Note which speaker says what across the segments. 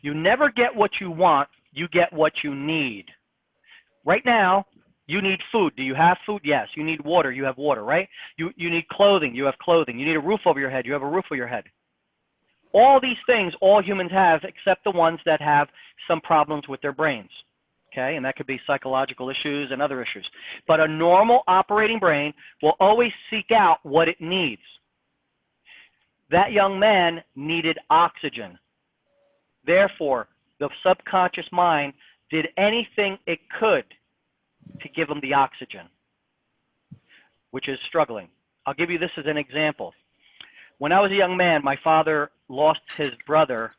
Speaker 1: You never get what you want, you get what you need. Right now, you need food. Do you have food? Yes. You need water. You have water, right? You need clothing. You have clothing. You need a roof over your head. You have a roof over your head. All these things all humans have except the ones that have some problems with their brains. Okay, and that could be psychological issues and other issues. But a normal operating brain will always seek out what it needs. That young man needed oxygen. Therefore, the subconscious mind did anything it could to give him the oxygen, which is struggling. I'll give you this as an example. When I was a young man, my father lost his brother.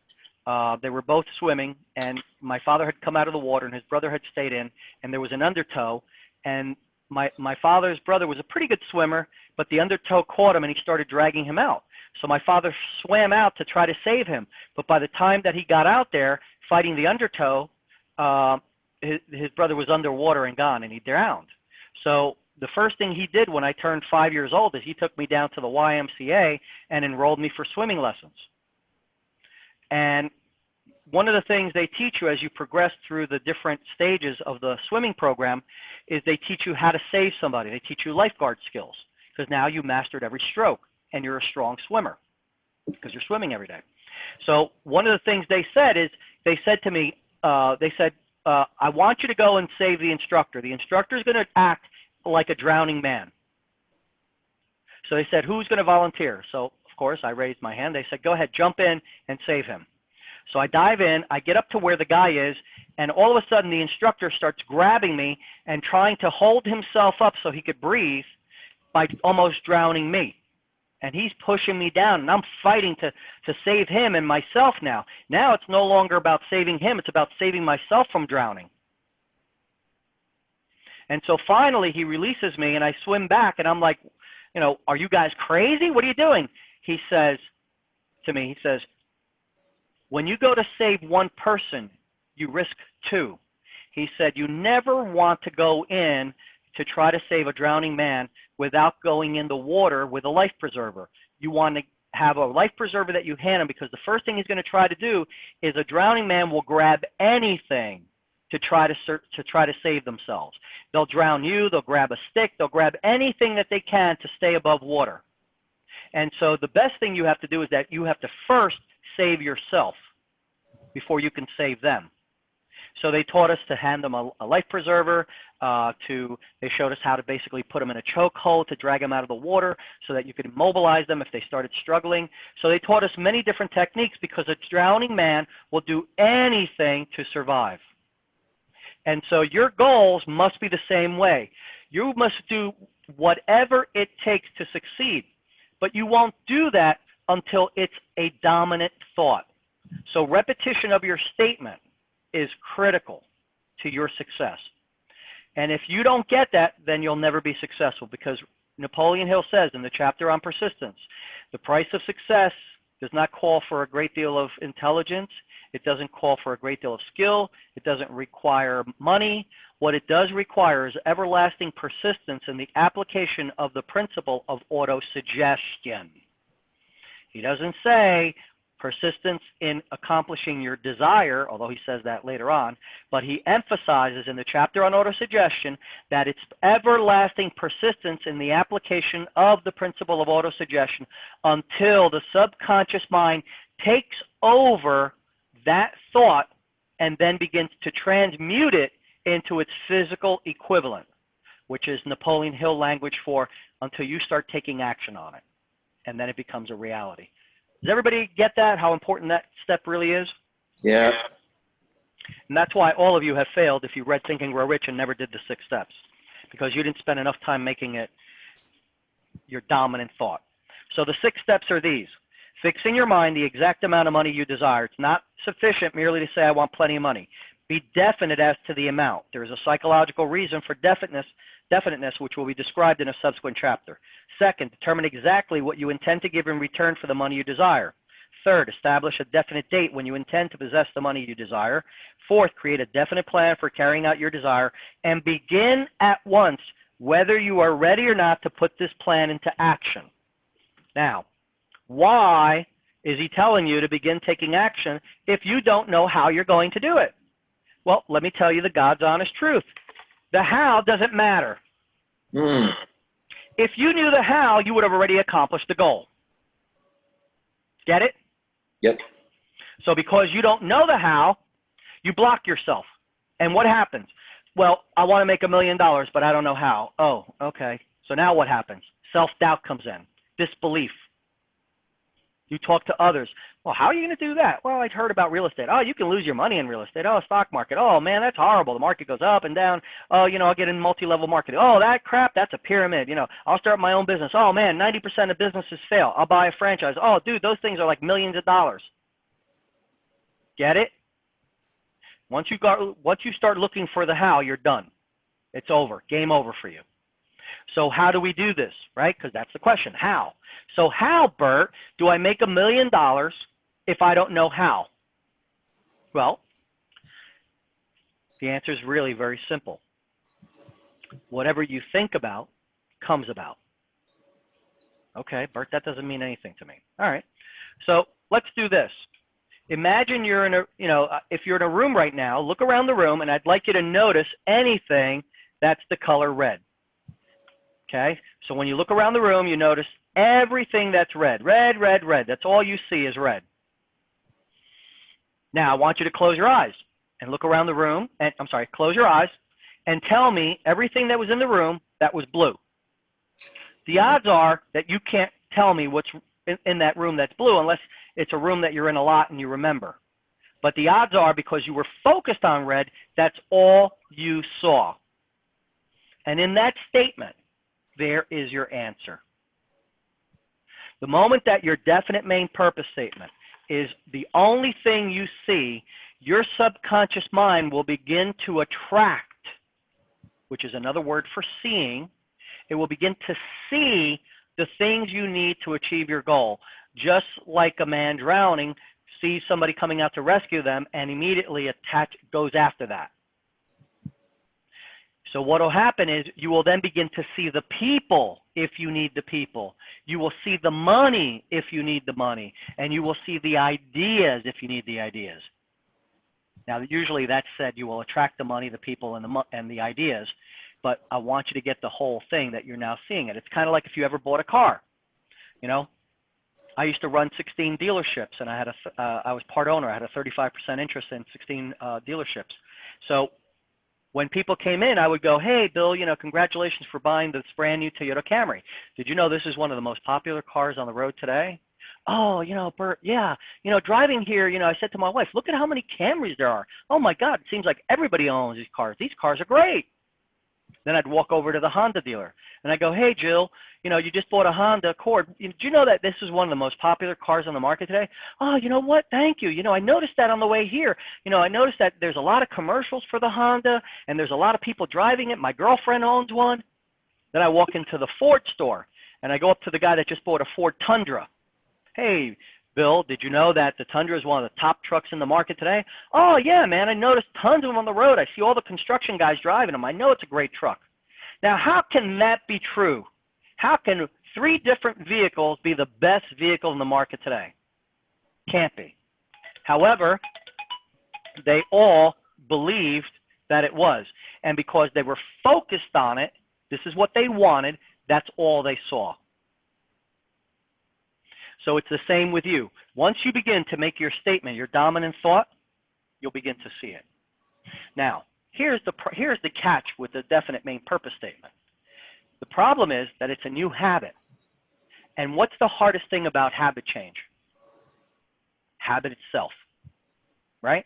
Speaker 1: They were both swimming, and my father had come out of the water, and his brother had stayed in, and there was an undertow, and my father's brother was a pretty good swimmer, but the undertow caught him, and he started dragging him out. So my father swam out to try to save him, but by the time that he got out there fighting the undertow, his brother was underwater and gone, and he drowned. So the first thing he did when I turned 5 years old is he took me down to the YMCA and enrolled me for swimming lessons. And one of the things they teach you as you progress through the different stages of the swimming program is they teach you how to save somebody. They teach you lifeguard skills because now you mastered every stroke and you're a strong swimmer because you're swimming every day. So one of the things they said is they said to me, I want you to go and save the instructor. The instructor is going to act like a drowning man. So they said, who's going to volunteer? So of course, I raised my hand. They said, go ahead, jump in and save him. So I dive in, I get up to where the guy is, and all of a sudden the instructor starts grabbing me and trying to hold himself up so he could breathe by almost drowning me. And he's pushing me down, and I'm fighting to save him and myself now. Now it's no longer about saving him, it's about saving myself from drowning. And so finally he releases me, and I swim back, and I'm like, you know, are you guys crazy? What are you doing? He says to me, he says, when you go to save one person, you risk two. He said, you never want to go in to try to save a drowning man without going in the water with a life preserver. You want to have a life preserver that you hand him, because the first thing he's going to try to do is a drowning man will grab anything to try to save themselves. They'll drown you, they'll grab a stick, they'll grab anything that they can to stay above water. And so the best thing you have to do is that you have to first save yourself before you can save them. So they taught us to hand them a life preserver, they showed us how to basically put them in a chokehold to drag them out of the water so that you could immobilize them if they started struggling. So they taught us many different techniques because a drowning man will do anything to survive. And so your goals must be the same way. You must do whatever it takes to succeed, but you won't do that until it's a dominant thought. So repetition of your statement is critical to your success. And if you don't get that, then you'll never be successful, because Napoleon Hill says in the chapter on persistence, the price of success does not call for a great deal of intelligence. It doesn't call for a great deal of skill. It doesn't require money. What it does require is everlasting persistence in the application of the principle of autosuggestion. He doesn't say persistence in accomplishing your desire, although he says that later on, but he emphasizes in the chapter on autosuggestion that it's everlasting persistence in the application of the principle of autosuggestion until the subconscious mind takes over that thought and then begins to transmute it into its physical equivalent, which is Napoleon Hill language for until you start taking action on it, and then it becomes a reality. Does everybody get that, how important that step really is?
Speaker 2: Yeah.
Speaker 1: And that's why all of you have failed if you read Think and Grow Rich and never did the 6 steps, because you didn't spend enough time making it your dominant thought. So the 6 steps are these. Fix in your mind the exact amount of money you desire. It's not sufficient merely to say, I want plenty of money. Be definite as to the amount. There is a psychological reason for definiteness, which will be described in a subsequent chapter. Second, determine exactly what you intend to give in return for the money you desire. Third, establish a definite date when you intend to possess the money you desire. Fourth, create a definite plan for carrying out your desire, and begin at once, whether you are ready or not, to put this plan into action. Now, why is he telling you to begin taking action if you don't know how you're going to do it? Well, let me tell you the God's honest truth. The how doesn't matter. If you knew the how, you would have already accomplished the goal. Get it?
Speaker 2: Yep.
Speaker 1: So because you don't know the how, you block yourself. And what happens? Well, I want to make $1 million, but I don't know how. Oh, okay. So now what happens? Self-doubt comes in, disbelief. You talk to others. Well, how are you going to do that? Well, I've heard about real estate. Oh, you can lose your money in real estate. Oh, stock market. Oh, man, that's horrible. The market goes up and down. Oh, I'll get in multi-level marketing. Oh, that crap, that's a pyramid. I'll start my own business. Oh, man, 90% of businesses fail. I'll buy a franchise. Oh, dude, those things are like millions of dollars. Get it? Once you start looking for the how, you're done. It's over. Game over for you. So how do we do this, right? Because that's the question. How? So how, Bert, do I make $1 million if I don't know how? Well, the answer is really very simple. Whatever you think about comes about. Okay, Bert, that doesn't mean anything to me. All right. So let's do this. Imagine you're in if you're in a room right now, look around the room, and I'd like you to notice anything that's the color red. Okay, so when you look around the room, you notice everything that's red. Red, red, red. That's all you see is red. Now, I want you to close your eyes and look around the room. And close your eyes and tell me everything that was in the room that was blue. The odds are that you can't tell me what's in that room that's blue unless it's a room that you're in a lot and you remember. But the odds are, because you were focused on red, that's all you saw. And in that statement, there is your answer. The moment that your definite main purpose statement is the only thing you see, your subconscious mind will begin to attract, which is another word for seeing. It will begin to see the things you need to achieve your goal. Just like a man drowning sees somebody coming out to rescue them and immediately goes after that. So what will happen is you will then begin to see the people if you need the people. You will see the money if you need the money. And you will see the ideas if you need the ideas. Now, usually that's said you will attract the money, the people, and the ideas. But I want you to get the whole thing that you're now seeing it. It's kind of like if you ever bought a car. I used to run 16 dealerships, and I was part owner. I had a 35% interest in 16 dealerships. So when people came in, I would go, hey, Bill, congratulations for buying this brand new Toyota Camry. Did you know this is one of the most popular cars on the road today? Oh, Bert, yeah. Driving here, I said to my wife, look at how many Camrys there are. Oh, my God, it seems like everybody owns these cars. These cars are great. Then I'd walk over to the Honda dealer, and I go, hey, Jill, you just bought a Honda Accord. Do you know that this is one of the most popular cars on the market today? Oh, you know what? Thank you. I noticed that on the way here. I noticed that there's a lot of commercials for the Honda, and there's a lot of people driving it. My girlfriend owns one. Then I walk into the Ford store, and I go up to the guy that just bought a Ford Tundra. Hey, Bill, did you know that the Tundra is one of the top trucks in the market today? Oh, yeah, man, I noticed tons of them on the road. I see all the construction guys driving them. I know it's a great truck. Now, how can that be true? How can 3 different vehicles be the best vehicle in the market today? Can't be. However, they all believed that it was. And because they were focused on it, this is what they wanted, that's all they saw. So it's the same with you. Once you begin to make your statement, your dominant thought, you'll begin to see it. Now, here's the catch with the definite main purpose statement. The problem is that it's a new habit. And what's the hardest thing about habit change? Habit itself, right?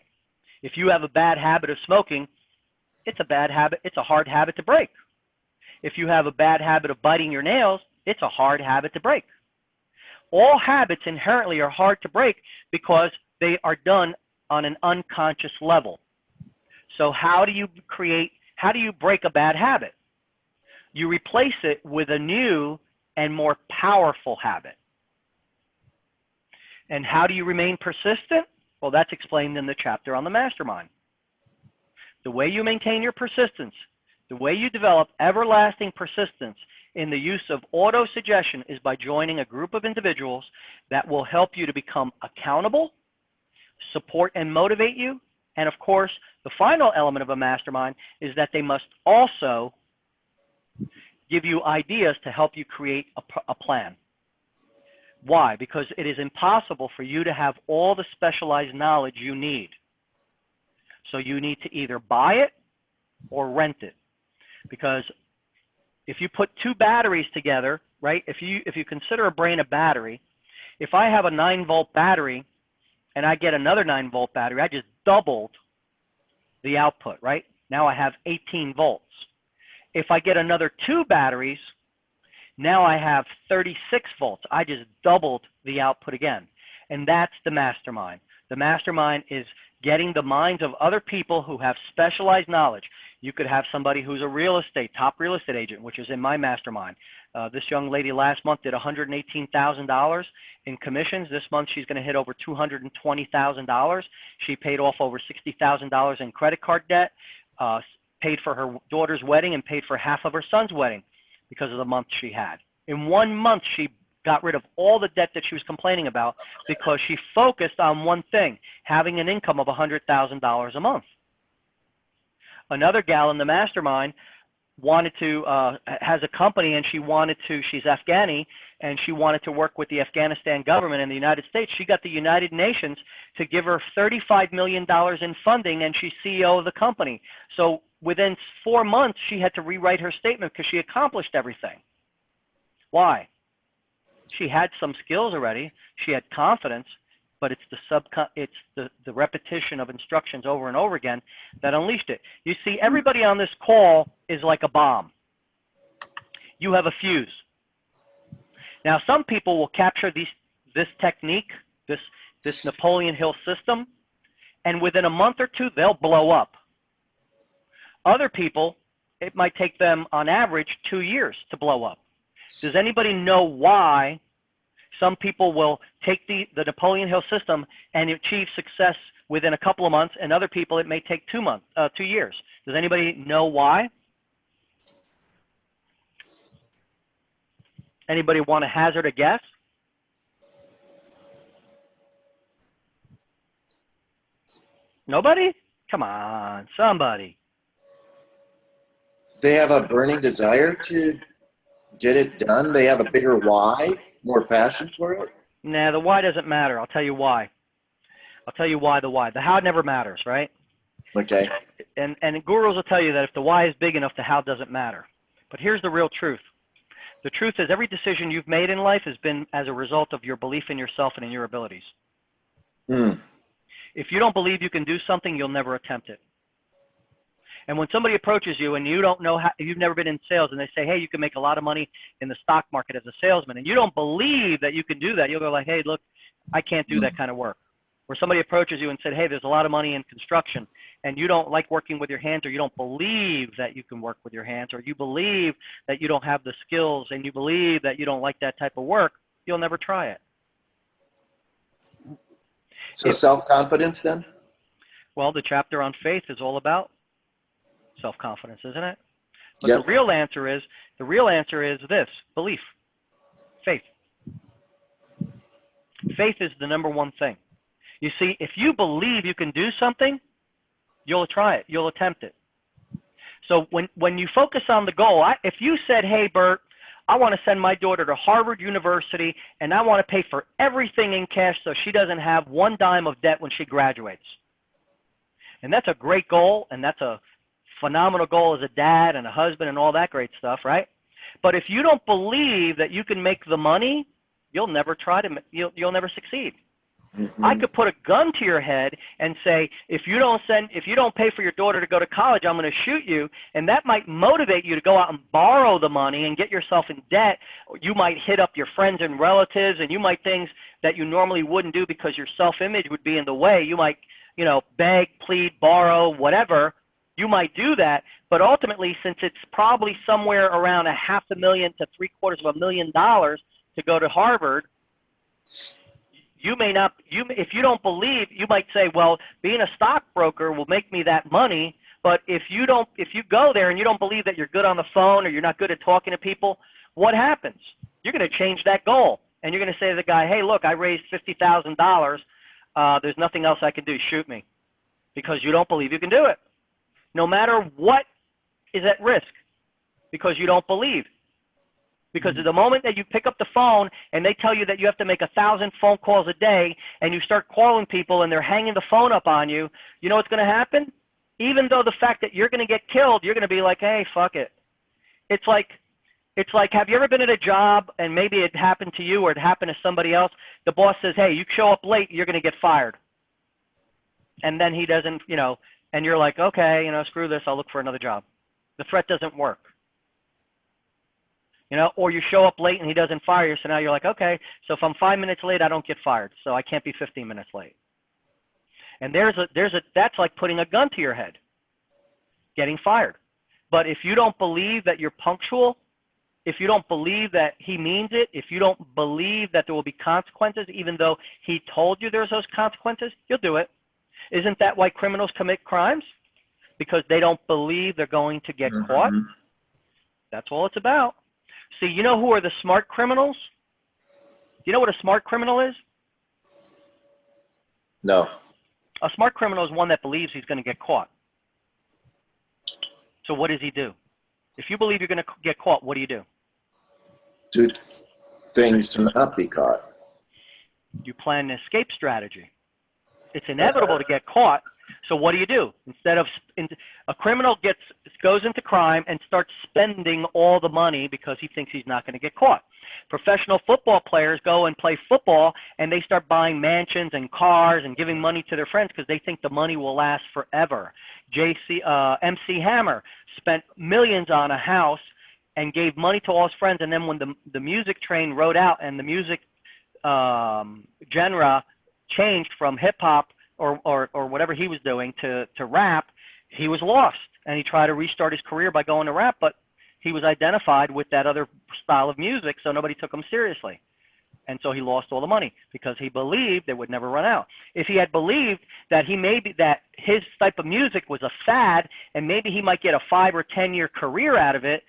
Speaker 1: If you have a bad habit of smoking, it's a bad habit. It's a hard habit to break. If you have a bad habit of biting your nails, it's a hard habit to break. All habits inherently are hard to break because they are done on an unconscious level. So how do you break a bad habit? You replace it with a new and more powerful habit. And how do you remain persistent? Well, that's explained in the chapter on the mastermind. The way you maintain your persistence, the way you develop everlasting persistence in the use of autosuggestion is by joining a group of individuals that will help you to become accountable, support and motivate you. And of course, the final element of a mastermind is that they must also give you ideas to help you create a plan. Why? Because it is impossible for you to have all the specialized knowledge you need. So you need to either buy it or rent it. Because if you put two batteries together, right, if you consider a brain a battery, if I have a 9-volt battery and I get another 9-volt battery, I just doubled the output, right? Now I have 18 volts. If I get another 2 batteries, now I have 36 volts. I just doubled the output again. And that's the mastermind. The mastermind is getting the minds of other people who have specialized knowledge. You could have somebody who's a top real estate agent, which is in my mastermind. This young lady last month did $118,000 in commissions. This month she's going to hit over $220,000. She paid off over $60,000 in credit card debt, paid for her daughter's wedding, and paid for half of her son's wedding because of the month she had. In 1 month, she got rid of all the debt that she was complaining about because she focused on one thing, having an income of $100,000 a month. Another gal in the mastermind wanted to, has a company, and she's Afghani, and she wanted to work with the Afghanistan government in the United States. She got the United Nations to give her $35 million in funding, and she's CEO of the company. So within 4 months, she had to rewrite her statement because she accomplished everything. Why? She had some skills already. She had confidence, but it's the repetition of instructions over and over again that unleashed it. You see, everybody on this call is like a bomb. You have a fuse. Now, some people will capture this technique, this Napoleon Hill system, and within a month or two, they'll blow up. Other people, it might take them on average 2 years to blow up. Does anybody know why some people will take the Napoleon Hill system and achieve success within a couple of months, and other people it may take 2 years? Does anybody know why? Anybody want to hazard a guess? Nobody? Come on, somebody.
Speaker 2: They have a burning desire to get it done. They have a bigger why, more passion for it.
Speaker 1: Nah, the why doesn't matter. I'll tell you why. I'll tell you why the why. The how never matters, right?
Speaker 2: Okay.
Speaker 1: And gurus will tell you that if the why is big enough, the how doesn't matter. But here's the real truth. The truth is every decision you've made in life has been as a result of your belief in yourself and in your abilities. If you don't believe you can do something, you'll never attempt it. And when somebody approaches you and you don't know how, you've never been in sales, and they say, hey, you can make a lot of money in the stock market as a salesman, and you don't believe that you can do that, you'll go like, hey, look, I can't do that kind of work. Where somebody approaches you and said, hey, there's a lot of money in construction, and you don't like working with your hands, or you don't believe that you can work with your hands, or you believe that you don't have the skills, and you believe that you don't like that type of work, you'll never try it.
Speaker 2: So self-confidence then?
Speaker 1: Well, the chapter on faith is all about self-confidence, isn't it? But
Speaker 2: Yep.
Speaker 1: the real answer is this: belief, faith. Faith is the number one thing. You see, if you believe you can do something, you'll try it, you'll attempt it. So when you focus on the goal, if you said, hey, Bert, I want to send my daughter to Harvard University, and I want to pay for everything in cash so she doesn't have one dime of debt when she graduates. And that's a great goal, and that's a phenomenal goal as a dad and a husband and all that great stuff, right? But if you don't believe that you can make the money, you'll never try to, you'll never succeed. I could put a gun to your head and say, if you don't pay for your daughter to go to college, I'm going to shoot you. And that might motivate you to go out and borrow the money and get yourself in debt. You might hit up your friends and relatives, and you might things that you normally wouldn't do because your self-image would be in the way. You might, beg, plead, borrow, whatever. You might do that, but ultimately, since it's probably somewhere around $500,000 to $750,000 to go to Harvard, you may not. If you don't believe, you might say, "Well, being a stockbroker will make me that money." But if you go there and you don't believe that you're good on the phone or you're not good at talking to people, what happens? You're going to change that goal. And you're going to say to the guy, hey, look, I raised $50,000. There's nothing else I can do. Shoot me. Because you don't believe you can do it. No matter what is at risk. Because you don't believe. Because the moment that you pick up the phone and they tell you that you have to make 1,000 phone calls a day and you start calling people and they're hanging the phone up on you, you know what's going to happen? Even though the fact that you're going to get killed, you're going to be like, hey, fuck it. It's like, have you ever been at a job and maybe it happened to you or it happened to somebody else? The boss says, hey, you show up late, you're going to get fired. And then he doesn't, you know, and you're like, okay, you know, screw this, I'll look for another job. The threat doesn't work. You know, or you show up late and he doesn't fire you, so now you're like, okay, so if I'm 5 minutes late, I don't get fired, so I can't be 15 minutes late. And that's like putting a gun to your head, getting fired. But if you don't believe that you're punctual, if you don't believe that he means it, if you don't believe that there will be consequences, even though he told you there's those consequences, you'll do it. Isn't that why criminals commit crimes? Because they don't believe they're going to get caught. That's all it's about. See, you know who are the smart criminals? Do you know what a smart criminal is?
Speaker 2: No.
Speaker 1: A smart criminal is one that believes he's going to get caught. So what does he do? If you believe you're going to get caught, what do you do?
Speaker 2: Do things to not be caught.
Speaker 1: You plan an escape strategy. It's inevitable to get caught. So what do? Instead of a criminal goes into crime and starts spending all the money because he thinks he's not going to get caught. Professional football players go and play football and they start buying mansions and cars and giving money to their friends because they think the money will last forever. MC Hammer spent millions on a house and gave money to all his friends, and then when the music train rode out and the music genre changed from hip hop or whatever he was doing to rap, he was lost. And he tried to restart his career by going to rap, but he was identified with that other style of music, so nobody took him seriously. And so he lost all the money because he believed it would never run out. If he had believed that that his type of music was a fad and maybe he might get a 5 or 10 year career out of it,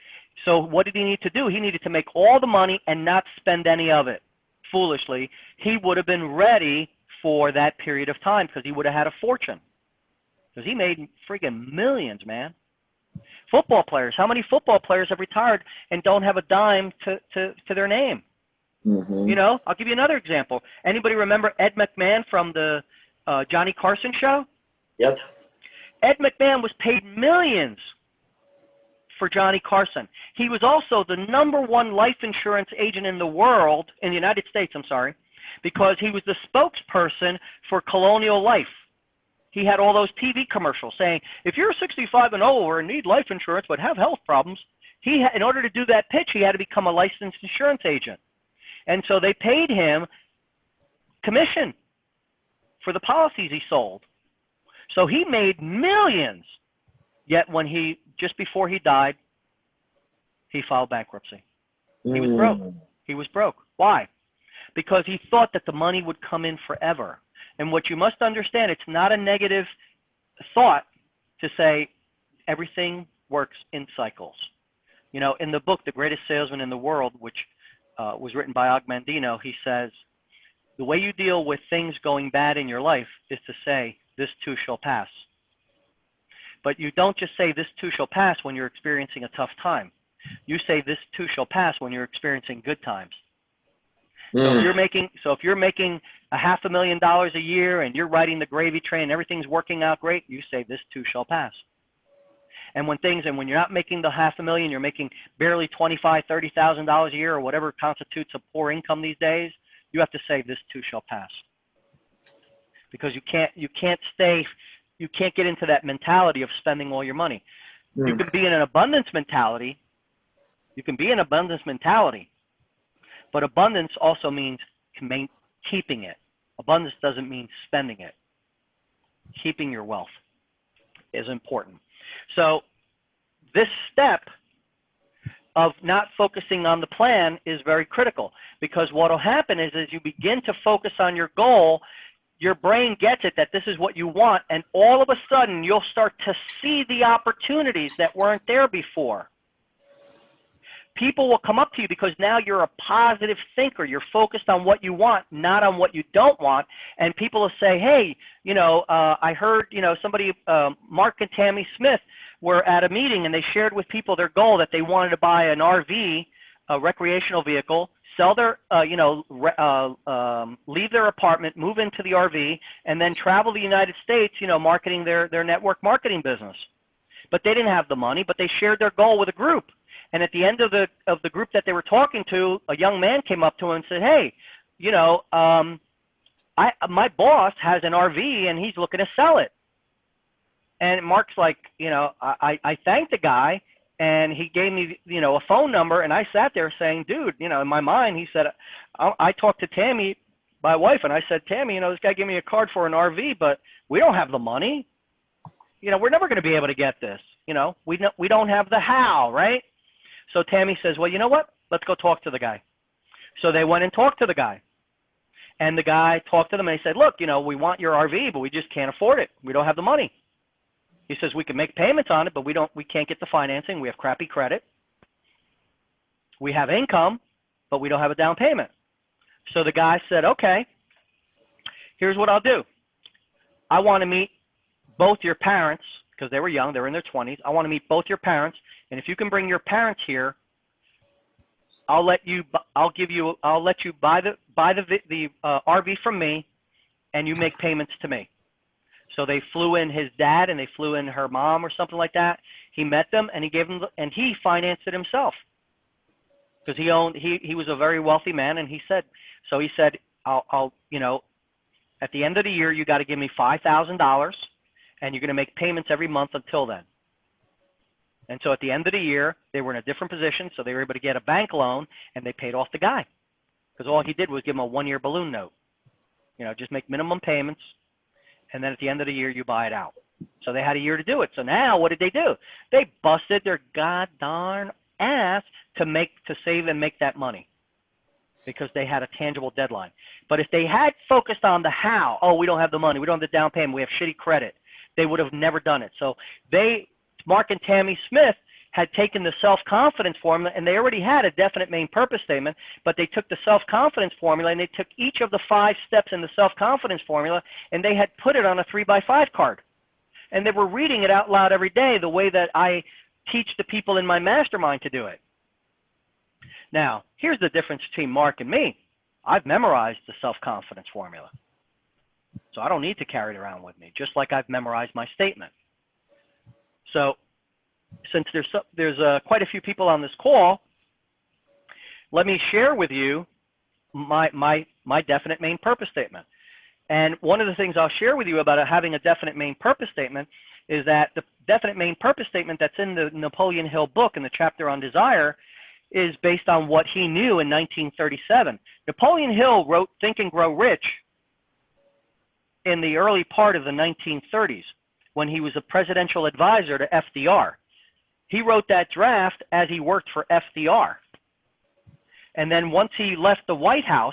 Speaker 1: so what did he need to do? He needed to make all the money and not spend any of it foolishly. He would have been ready for that period of time because he would have had a fortune. Because he made freaking millions, man. Football players. How many football players have retired and don't have a dime to their name? You know, I'll give you another example. Anybody remember Ed McMahon from the Johnny Carson show?
Speaker 2: Yep.
Speaker 1: Ed McMahon was paid millions for Johnny Carson. He was also the #1 life insurance agent in the world, in the United States, I'm sorry, because he was the spokesperson for Colonial Life. He had all those TV commercials saying, if you're 65 and over and need life insurance but have health problems, in order to do that pitch, he had to become a licensed insurance agent. And so they paid him commission for the policies he sold. So he made millions. Yet when just before he died, he filed bankruptcy. He was broke. He was broke. Why? Because he thought that the money would come in forever. And what you must understand, it's not a negative thought to say everything works in cycles. You know, in the book, The Greatest Salesman in the World, which was written by Og Mandino, he says, the way you deal with things going bad in your life is to say, this too shall pass. But you don't just say this too shall pass when you're experiencing a tough time. You say this too shall pass when you're experiencing good times. So if you're making $500,000 a year and you're riding the gravy train and everything's working out great, you say this too shall pass. And when you're not making the $500,000, you're making barely $25,000, $30,000 a year or whatever constitutes a poor income these days, you have to say this too shall pass. Because you can't get into that mentality of spending all your money. You can be in an abundance mentality. But abundance also means keeping it. Abundance doesn't mean spending it. Keeping your wealth is important. So this step of not focusing on the plan is very critical, because what will happen is as you begin to focus on your goal, your brain gets it that this is what you want, and all of a sudden you'll start to see the opportunities that weren't there before. people will come up to you because now you're a positive thinker. You're focused on what you want, not on what you don't want. And people will say, hey, you know, I heard, you know, somebody, Mark and Tammy Smith were at a meeting and they shared with people their goal that they wanted to buy an RV, a recreational vehicle, sell their, leave their apartment, move into the RV, and then travel the United States, you know, marketing their network marketing business. But they didn't have the money, but they shared their goal with a group. And at the end of the group that they were talking to, a young man came up to him and said, hey, you know, my boss has an RV and he's looking to sell it. And Mark's like, you know, I thanked the guy and he gave me, you know, a phone number. And I sat there saying, dude, you know, in my mind, he said, I talked to Tammy, my wife, and I said, Tammy, you know, this guy gave me a card for an RV, but we don't have the money. You know, we're never going to be able to get this. You know, we don't have the how, right? So Tammy says, well, you know what? Let's go talk to the guy. So they went and talked to the guy. And the guy talked to them and he said, look, you know, we want your RV, but we just can't afford it. We don't have the money. He says, we can make payments on it, but we can't get the financing. We have crappy credit. We have income, but we don't have a down payment. So the guy said, okay, here's what I'll do. I want to meet both your parents, because they were young, they were in their 20s. I want to meet both your parents, and if you can bring your parents here, I'll let you buy the RV from me, and you make payments to me. So they flew in his dad and they flew in her mom or something like that. He met them and he gave them, and he financed it himself because he was a very wealthy man. And he said, I'll you know, at the end of the year, you got to give me $5,000 and you're going to make payments every month until then. And so at the end of the year, they were in a different position. So they were able to get a bank loan and they paid off the guy because all he did was give him a 1-year balloon note. You know, just make minimum payments. And then at the end of the year, you buy it out. So they had a year to do it. So now what did they do? They busted their god darn ass to save and make that money because they had a tangible deadline. But if they had focused on the how, oh, we don't have the money, we don't have the down payment, we have shitty credit, they would have never done it. So Mark and Tammy Smith had taken the self-confidence formula, and they already had a definite main purpose statement, but they took the self-confidence formula and they took each of the 5 steps in the self-confidence formula and they had put it on a 3x5 card. And they were reading it out loud every day the way that I teach the people in my mastermind to do it. Now, here's the difference between Mark and me. I've memorized the self-confidence formula. So I don't need to carry it around with me, just like I've memorized my statement. So since there's quite a few people on this call, let me share with you my definite main purpose statement. And one of the things I'll share with you about having a definite main purpose statement is that the definite main purpose statement that's in the Napoleon Hill book in the chapter on desire is based on what he knew in 1937. Napoleon Hill wrote Think and Grow Rich in the early part of the 1930s when he was a presidential advisor to FDR. He wrote that draft as he worked for FDR. And then once he left the White House,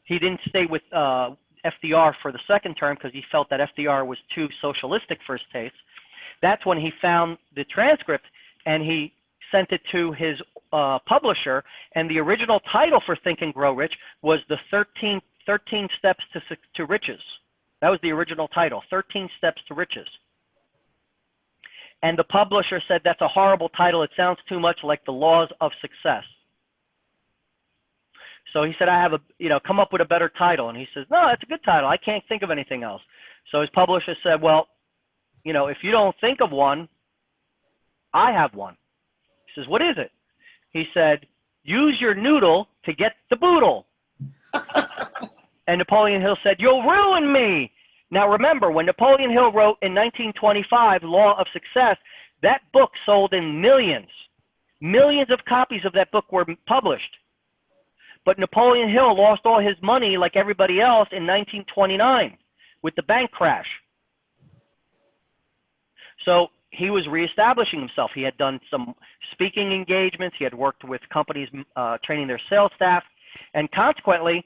Speaker 1: he didn't stay with FDR for the second term because he felt that FDR was too socialistic for his taste. That's when he found the transcript and he sent it to his publisher. And the original title for Think and Grow Rich was the 13 Steps to Riches. That was the original title, 13 Steps to Riches. And the publisher said, that's a horrible title. It sounds too much like the laws of success. So he said, come up with a better title. And he says, no, that's a good title. I can't think of anything else. So his publisher said, well, if you don't think of one, I have one. He says, what is it? He said, use your noodle to get the boodle. And Napoleon Hill said, you'll ruin me. Now remember, when Napoleon Hill wrote in 1925, Law of Success, that book sold in millions. Millions of copies of that book were published. But Napoleon Hill lost all his money like everybody else in 1929 with the bank crash. So he was reestablishing himself. He had done some speaking engagements. He had worked with companies training their sales staff. And consequently,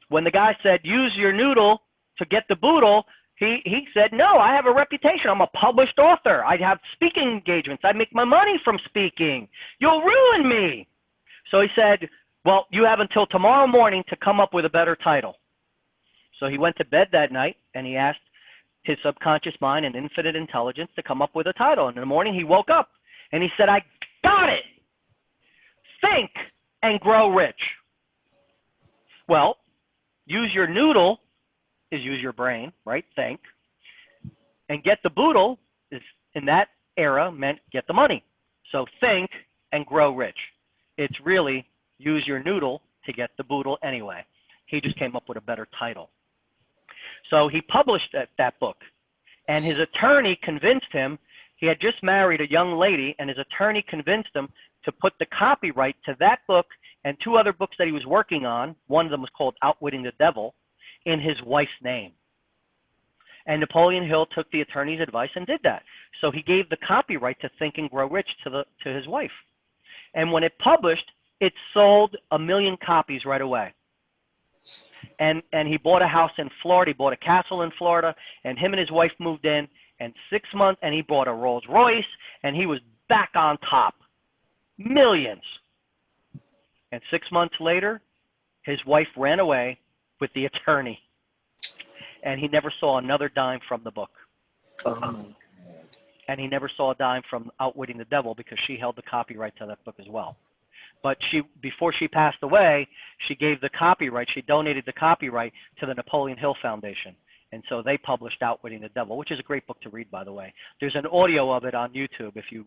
Speaker 1: when the guy said, use your noodle to get the boodle, He said, no, I have a reputation. I'm a published author. I have speaking engagements. I make my money from speaking. You'll ruin me. So he said, well, you have until tomorrow morning to come up with a better title. So he went to bed that night and he asked his subconscious mind and infinite intelligence to come up with a title. And in the morning he woke up and he said, I got it. Think and grow rich. Well, use your noodle is use your brain, right? Think. And get the boodle is in that era meant get the money. So think and grow rich. It's really use your noodle to get the boodle anyway. He just came up with a better title. So he published that book, and his attorney convinced him. He had just married a young lady, and his attorney convinced him to put the copyright to that book and 2 other books that he was working on. One of them was called Outwitting the Devil, in his wife's name. And Napoleon Hill took the attorney's advice and did that. So he gave the copyright to Think and Grow Rich to his wife. And when it published, it sold 1 million copies right away. And he bought a house in Florida. He bought a castle in Florida, and him and his wife moved in. And 6 months, and he bought a Rolls Royce, and he was back on top. Millions. And 6 months later, his wife ran away with the attorney, and he never saw another dime from the book. And he never saw a dime from Outwitting the Devil because she held the copyright to that book as well. But before she passed away, she gave the copyright, she donated the copyright to the Napoleon Hill Foundation. And so they published Outwitting the Devil, which is a great book to read, by the way. There's an audio of it on YouTube if you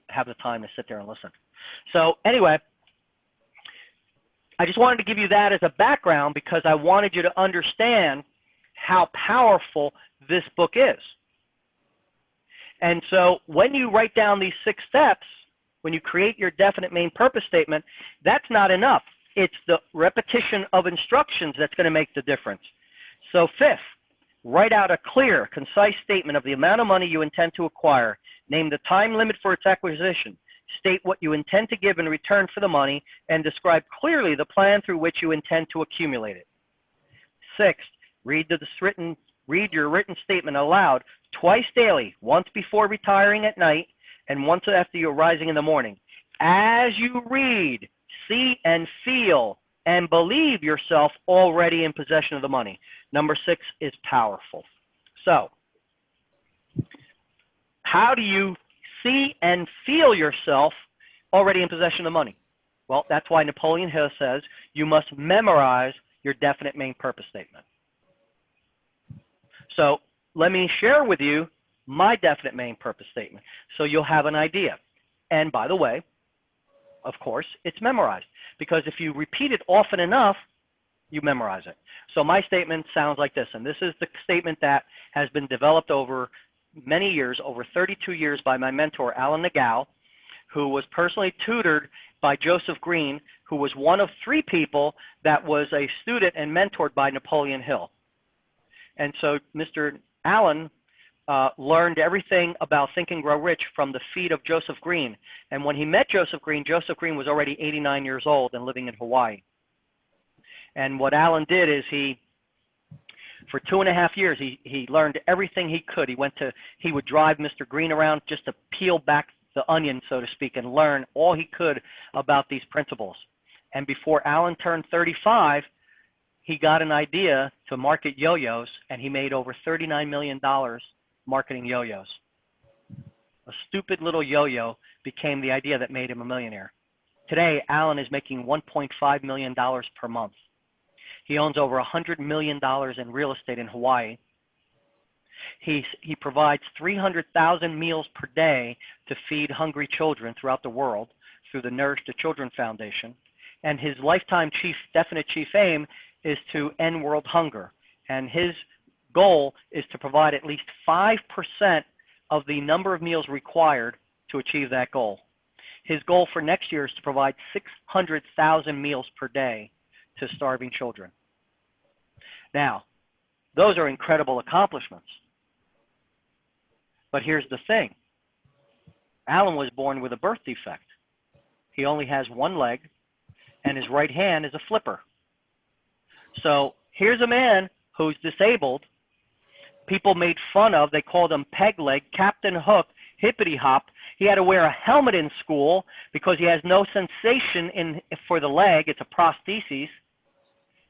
Speaker 1: have the time to sit there and listen. So anyway, I just wanted to give you that as a background because I wanted you to understand how powerful this book is. And so when you write down these 6 steps, when you create your definite main purpose statement, that's not enough. It's the repetition of instructions that's going to make the difference. So 5th, write out a clear, concise statement of the amount of money you intend to acquire. Name the time limit for its acquisition. State what you intend to give in return for the money, and describe clearly the plan through which you intend to accumulate it. 6th, read your written statement aloud twice daily, once before retiring at night and once after you're rising in the morning. As you read, see and feel and believe yourself already in possession of the money. Number 6 is powerful. So, how do you see and feel yourself already in possession of the money? Well, that's why Napoleon Hill says you must memorize your definite main purpose statement. So let me share with you my definite main purpose statement so you'll have an idea. And by the way, of course, it's memorized because if you repeat it often enough, you memorize it. So my statement sounds like this, and this is the statement that has been developed over many years, over 32 years, by my mentor, Alan Nagel, who was personally tutored by Joseph Green, who was one of 3 people that was a student and mentored by Napoleon Hill. And so Mr. Allen learned everything about Think and Grow Rich from the feet of Joseph Green. And when he met Joseph Green was already 89 years old and living in Hawaii. And what Alan did is for 2.5 years, he learned everything he could. He would drive Mr. Green around just to peel back the onion, so to speak, and learn all he could about these principles. And before Alan turned 35, he got an idea to market yo-yos, and he made over $39 million marketing yo-yos. A stupid little yo-yo became the idea that made him a millionaire. Today, Alan is making $1.5 million per month. He owns over $100 million in real estate in Hawaii. He provides 300,000 meals per day to feed hungry children throughout the world through the Nourish the Children Foundation. And his lifetime definite chief aim is to end world hunger. And his goal is to provide at least 5% of the number of meals required to achieve that goal. His goal for next year is to provide 600,000 meals per day to starving children. Now, those are incredible accomplishments. But here's the thing. Alan was born with a birth defect. He only has one leg, and his right hand is a flipper. So here's a man who's disabled, people made fun of. They called him peg leg, Captain Hook, hippity hop. He had to wear a helmet in school because he has no sensation for the leg. It's a prosthesis.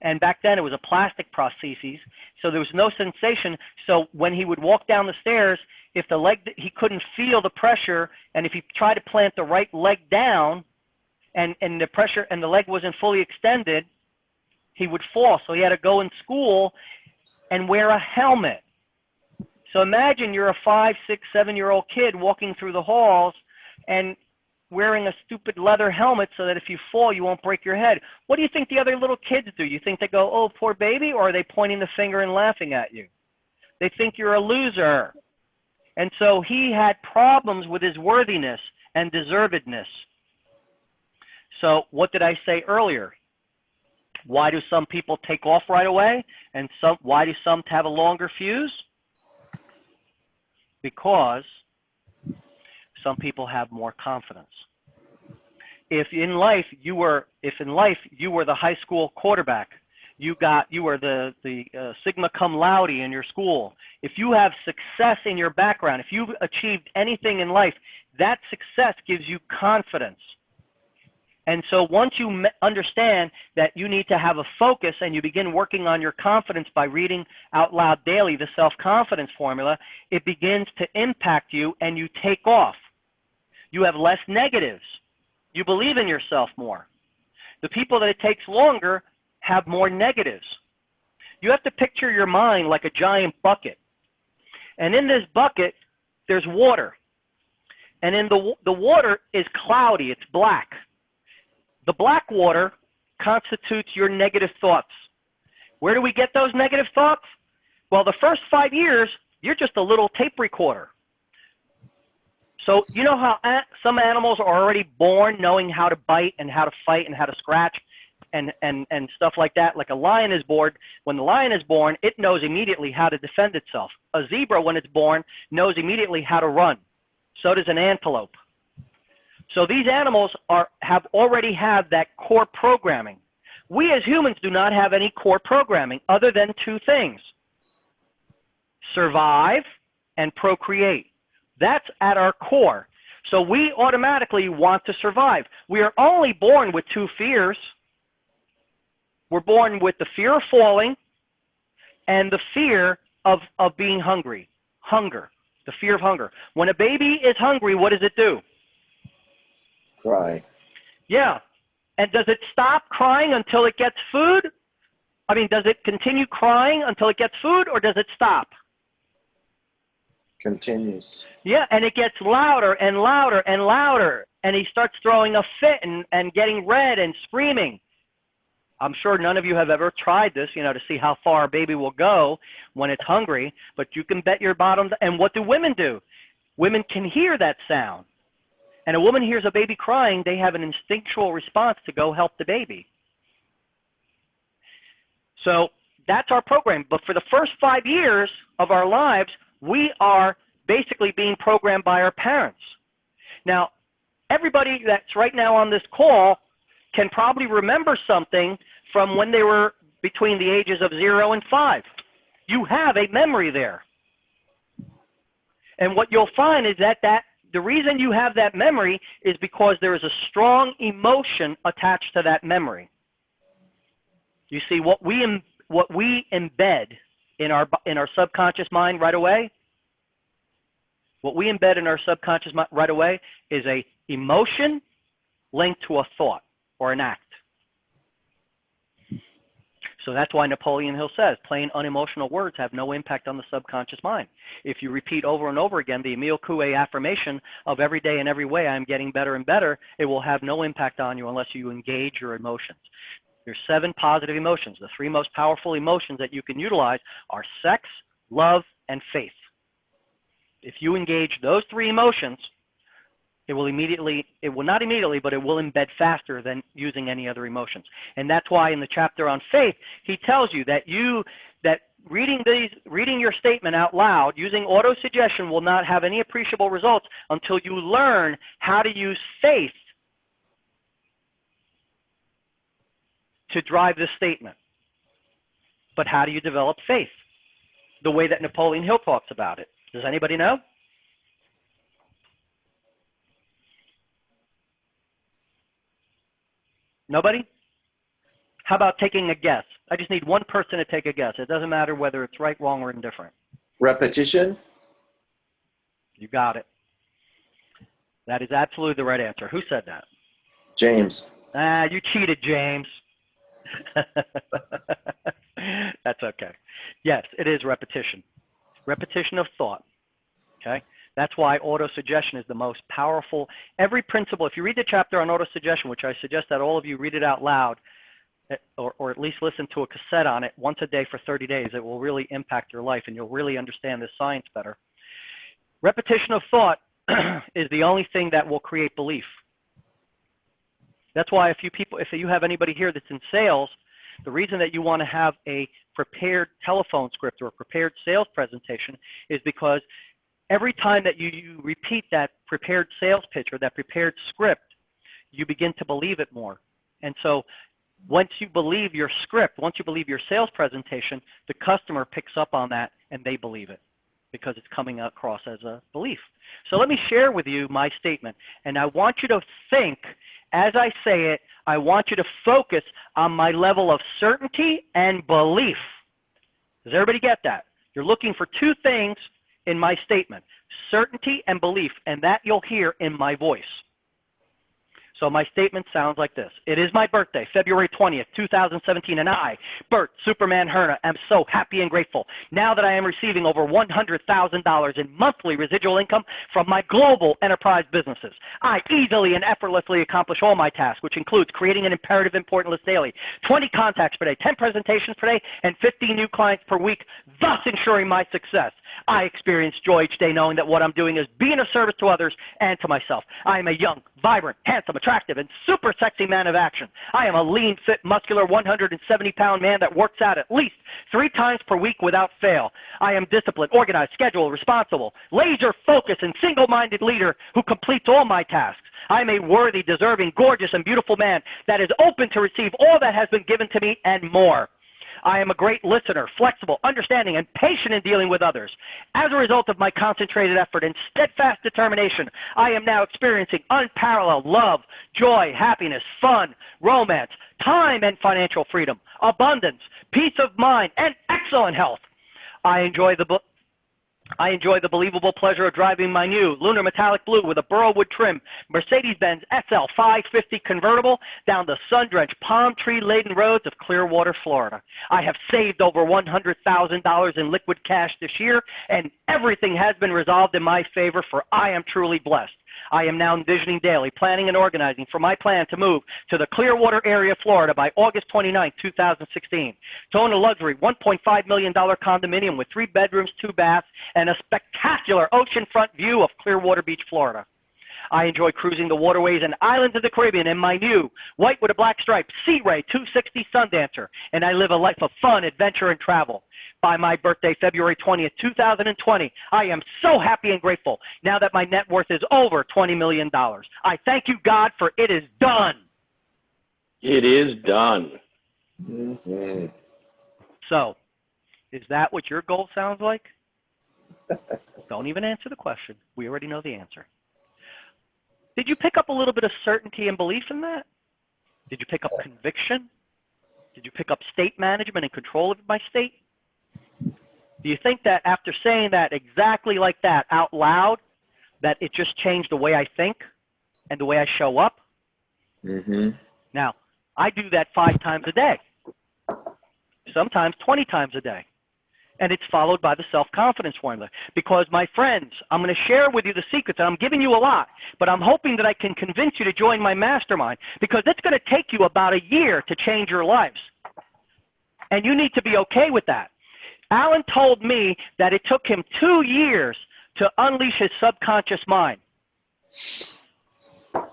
Speaker 1: And back then it was a plastic prosthesis, so there was no sensation. So when he would walk down the stairs, if the leg, he couldn't feel the pressure, and if he tried to plant the right leg down, and the pressure and the leg wasn't fully extended, he would fall. So he had to go in school and wear a helmet. So imagine you're a 5, 6, 7-year-old kid walking through the halls and wearing a stupid leather helmet so that if you fall, you won't break your head. What do you think the other little kids do? You think they go, oh, poor baby, or are they pointing the finger and laughing at you? They think you're a loser. And so he had problems with his worthiness and deservedness. So what did I say earlier? Why do some people take off right away? And why do some have a longer fuse? Because some people have more confidence. If in life you were the high school quarterback, you were the sigma cum laude in your school. If you have success in your background, if you've achieved anything in life, that success gives you confidence. And so once you understand that you need to have a focus and you begin working on your confidence by reading out loud daily the self-confidence formula, it begins to impact you and you take off. You have less negatives. You believe in yourself more. The people that it takes longer have more negatives. You have to picture your mind like a giant bucket. And in this bucket, there's water. And in the water is cloudy, it's black. The black water constitutes your negative thoughts. Where do we get those negative thoughts? Well, the first 5 years, you're just a little tape recorder. So you know how some animals are already born knowing how to bite and how to fight and how to scratch and stuff like that? Like a lion is born. When the lion is born, it knows immediately how to defend itself. A zebra, when it's born, knows immediately how to run. So does an antelope. So these animals already have that core programming. We as humans do not have any core programming other than two things: survive and procreate. That's at our core. So we automatically want to survive. We are only born with two fears. We're born with the fear of falling and the fear of being hungry. Hunger, the fear of hunger. When a baby is hungry, what does it do?
Speaker 2: Cry.
Speaker 1: Yeah. And does it stop crying until it gets food? I mean, does it continue crying until it gets food, or does it stop?
Speaker 2: Continues.
Speaker 1: Yeah, and it gets louder and louder and louder, and he starts throwing a fit and getting red and screaming. I'm sure none of you have ever tried this, to see how far a baby will go when it's hungry, but you can bet your bottom. And what do women do? Women can hear that sound. And a woman hears a baby crying, they have an instinctual response to go help the baby. So that's our program. But for the first 5 years of our lives, we are basically being programmed by our parents. Now, everybody that's right now on this call can probably remember something from when they were between the ages of 0 and 5. You have a memory there. And what you'll find is that the reason you have that memory is because there is a strong emotion attached to that memory. You see, what we embed in our subconscious mind right away, what we embed in our subconscious mind right away is a emotion linked to a thought or an act. So that's why Napoleon Hill says, plain unemotional words have no impact on the subconscious mind. If you repeat over and over again the Emile Coué affirmation of every day in every way I'm getting better and better, it will have no impact on you unless you engage your emotions. There's 7 positive emotions. The 3 most powerful emotions that you can utilize are sex, love, and faith. If you engage those 3 emotions, it will not immediately, but it will embed faster than using any other emotions. And that's why in the chapter on faith, he tells you that reading your statement out loud using autosuggestion will not have any appreciable results until you learn how to use faith to drive this statement. But how do you develop faith? the way that Napoleon Hill talks about it. Does anybody know? Nobody? How about taking a guess? I just need one person to take a guess. It doesn't matter whether it's right, wrong, or indifferent.
Speaker 2: Repetition?
Speaker 1: You got it. That is absolutely the right answer. Who said that?
Speaker 2: James.
Speaker 1: You cheated, James. That's okay. Yes, it is repetition. Repetition of thought. Okay? That's why autosuggestion is the most powerful. Every principle, if you read the chapter on autosuggestion, which I suggest that all of you read it out loud, or at least listen to a cassette on it once a day for 30 days, it will really impact your life and you'll really understand this science better. Repetition of thought is the only thing that will create belief. That's why if you have anybody here that's in sales, the reason that you want to have a prepared telephone script or a prepared sales presentation is because every time that you repeat that prepared sales pitch or that prepared script, you begin to believe it more. And so once you believe your script, once you believe your sales presentation, the customer picks up on that and they believe it because it's coming across as a belief. So let me share with you my statement. And I want you to think, as I say it, I want you to focus on my level of certainty and belief. Does everybody get that? You're looking for two things in my statement, certainty and belief, and that you'll hear in my voice. So my statement sounds like this. It is my birthday, February 20th, 2017, and I, Bert, Superman Herna, am so happy and grateful now that I am receiving over $100,000 in monthly residual income from my global enterprise businesses. I easily and effortlessly accomplish all my tasks, which includes creating an imperative important list daily, 20 contacts per day, 10 presentations per day, and 15 new clients per week, thus ensuring my success. I experience joy each day knowing that what I'm doing is being of service to others and to myself. I am a young, vibrant, handsome, attractive, and super sexy man of action. I am a lean, fit, muscular, 170-pound man that works out at least 3 times per week without fail. I am disciplined, organized, scheduled, responsible, laser-focused, and single-minded leader who completes all my tasks. I am a worthy, deserving, gorgeous, and beautiful man that is open to receive all that has been given to me and more. I am a great listener, flexible, understanding, and patient in dealing with others. As a result of my concentrated effort and steadfast determination, I am now experiencing unparalleled love, joy, happiness, fun, romance, time and financial freedom, abundance, peace of mind, and excellent health. I enjoy the believable pleasure of driving my new lunar metallic blue with a burrowwood trim Mercedes-Benz SL 550 convertible down the sun-drenched, palm tree-laden roads of Clearwater, Florida. I have saved over $100,000 in liquid cash this year, and everything has been resolved in my favor, for I am truly blessed. I am now envisioning daily, planning and organizing for my plan to move to the Clearwater area, Florida by August 29, 2016. To own a luxury $1.5 million condominium with 3 bedrooms, 2 baths, and a spectacular oceanfront view of Clearwater Beach, Florida. I enjoy cruising the waterways and islands of the Caribbean in my new white with a black stripe Sea Ray 260 Sundancer, and I live a life of fun, adventure, and travel. By my birthday, February 20th, 2020, I am so happy and grateful now that my net worth is over $20 million. I thank you, God, for it is done.
Speaker 3: It is done.
Speaker 2: Mm-hmm.
Speaker 1: So, is that what your goal sounds like? Don't even answer the question. We already know the answer. Did you pick up a little bit of certainty and belief in that? Did you pick up conviction? Did you pick up state management and control of my state? Do you think that after saying that exactly like that out loud, that it just changed the way I think and the way I show up?
Speaker 2: Mm-hmm.
Speaker 1: Now, I do that 5 times a day, sometimes 20 times a day. And it's followed by the self-confidence formula. Because, my friends, I'm going to share with you the secrets, and I'm giving you a lot, but I'm hoping that I can convince you to join my mastermind, because it's going to take you about a year to change your lives. And you need to be okay with that. Alan told me that it took him 2 years to unleash his subconscious mind.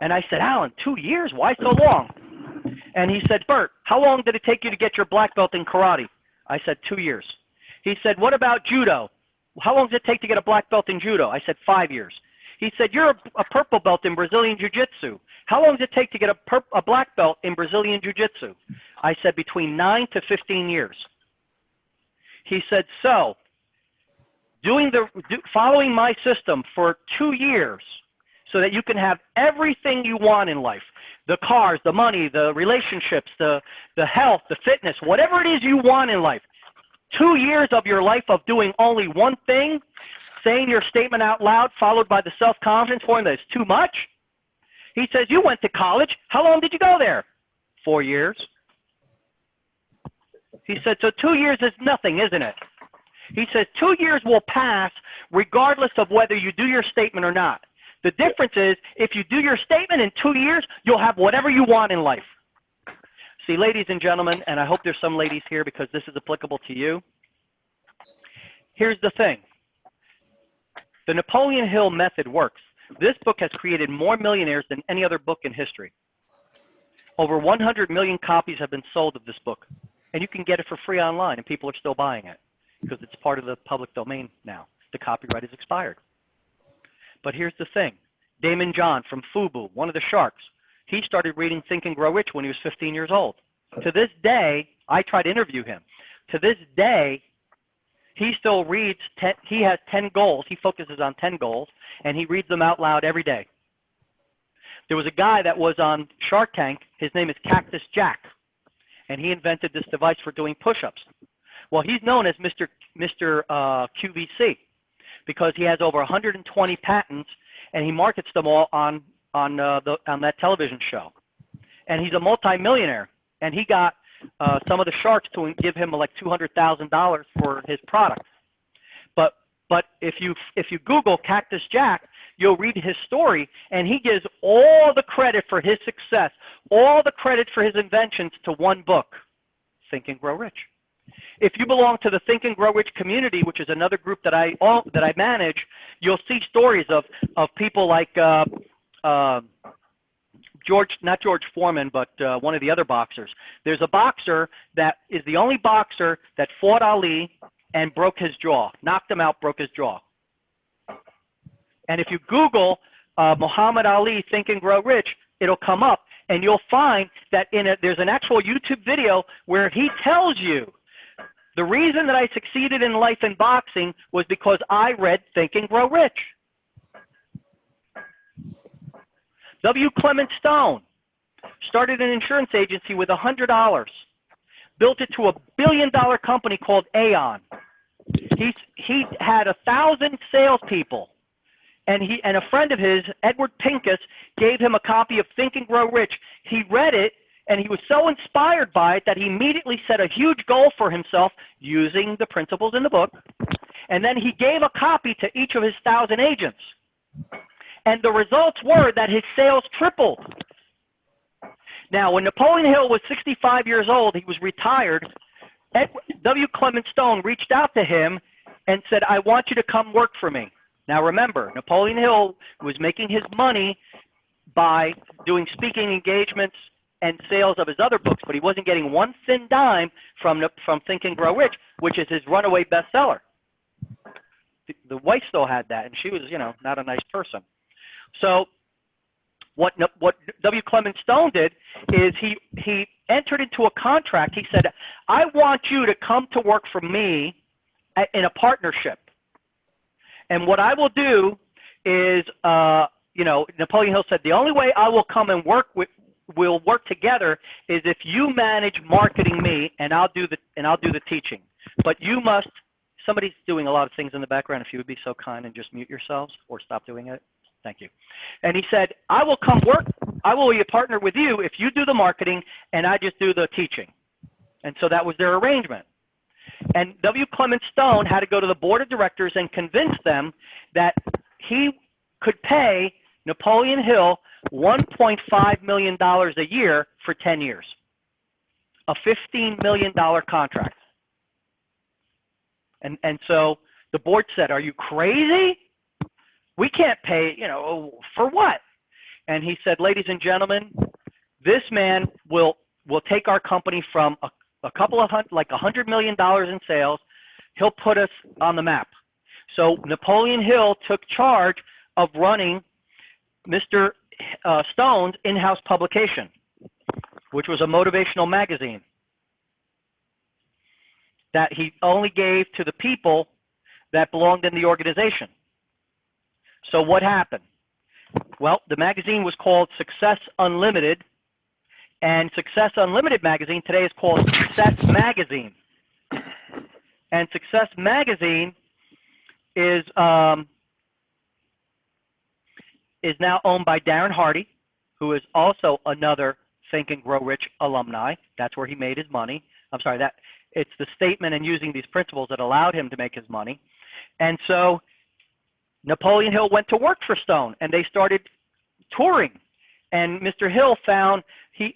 Speaker 1: And I said, Alan, 2 years? Why so long? And he said, Bert, how long did it take you to get your black belt in karate? I said, 2 years. He said, what about judo? How long does it take to get a black belt in judo? I said, 5 years. He said, you're a purple belt in Brazilian Jiu-Jitsu. How long does it take to get a black belt in Brazilian Jiu-Jitsu? I said, between 9 to 15 years. He said, so following my system for 2 years so that you can have everything you want in life. The cars, the money, the relationships, the health, the fitness, whatever it is you want in life. 2 years of your life of doing only one thing, saying your statement out loud, followed by the self-confidence for him that is too much. He says, you went to college. How long did you go there? 4 years. He said, so 2 years is nothing, isn't it? He says 2 years will pass regardless of whether you do your statement or not. The difference is if you do your statement in 2 years, you'll have whatever you want in life. See, ladies and gentlemen, and I hope there's some ladies here because this is applicable to you. Here's the thing. The Napoleon Hill method works. This book has created more millionaires than any other book in history. Over 100 million copies have been sold of this book. And you can get it for free online, and people are still buying it because it's part of the public domain now. The copyright is expired. But here's the thing. Damon John from FUBU, one of the sharks, he started reading Think and Grow Rich when he was 15 years old. To this day, I try to interview him. To this day, he still reads, he has 10 goals. He focuses on 10 goals, and he reads them out loud every day. There was a guy that was on Shark Tank. His name is Cactus Jack, and he invented this device for doing push-ups. Well, he's known as Mr. QVC because he has over 120 patents, and he markets them all on that television show. And he's a multimillionaire, and he got some of the sharks to give him like $200,000 for his product. But if you Google Cactus Jack, you'll read his story, and he gives all the credit for his success, all the credit for his inventions to one book, Think and Grow Rich. If you belong to the Think and Grow Rich community, which is another group that I manage, you'll see stories of people like not George Foreman, but one of the other boxers. There's a boxer that is the only boxer that fought Ali and broke his jaw, knocked him out, broke his jaw. And if you Google Muhammad Ali Think and Grow Rich, it'll come up, and you'll find that there's an actual YouTube video where he tells you the reason that I succeeded in life in boxing was because I read Think and Grow Rich. W. Clement Stone started an insurance agency with $100, built it to a billion-dollar company called Aon. He had 1,000 salespeople, and a friend of his, Edward Pincus, gave him a copy of Think and Grow Rich. He read it, and he was so inspired by it that he immediately set a huge goal for himself using the principles in the book, and then he gave a copy to each of his 1,000 agents. And the results were that his sales tripled. Now, when Napoleon Hill was 65 years old, he was retired. W. Clement Stone reached out to him and said, I want you to come work for me. Now, remember, Napoleon Hill was making his money by doing speaking engagements and sales of his other books, but he wasn't getting one thin dime from Think and Grow Rich, which is his runaway bestseller. The wife still had that, and she was, not a nice person. So what W. Clement Stone did is he entered into a contract. He said, I want you to come to work for me in a partnership. And what I will do is, Napoleon Hill said, the only way I will come and we'll work together is if you manage marketing me, and I'll do the teaching. But you must. Somebody's doing a lot of things in the background. If you would be so kind and just mute yourselves or stop doing it. Thank you. And he said, I will come work. I will be a partner with you if you do the marketing and I just do the teaching. And so that was their arrangement. And W. Clement Stone had to go to the board of directors and convince them that he could pay Napoleon Hill $1.5 million a year for 10 years, a $15 million contract. And so the board said, are you crazy? We can't pay, for what? And he said, ladies and gentlemen, this man will take our company from a couple of $100 million in sales. He'll put us on the map. So Napoleon Hill took charge of running Mr. Stone's in-house publication, which was a motivational magazine that he only gave to the people that belonged in the organization. So what happened? Well, the magazine was called Success Unlimited, and Success Unlimited magazine today is called Success Magazine. And Success Magazine is now owned by Darren Hardy, who is also another Think and Grow Rich alumni. That's where he made his money. I'm sorry, it's the statement and using these principles that allowed him to make his money. And so Napoleon Hill went to work for Stone, and they started touring. And Mr. Hill found,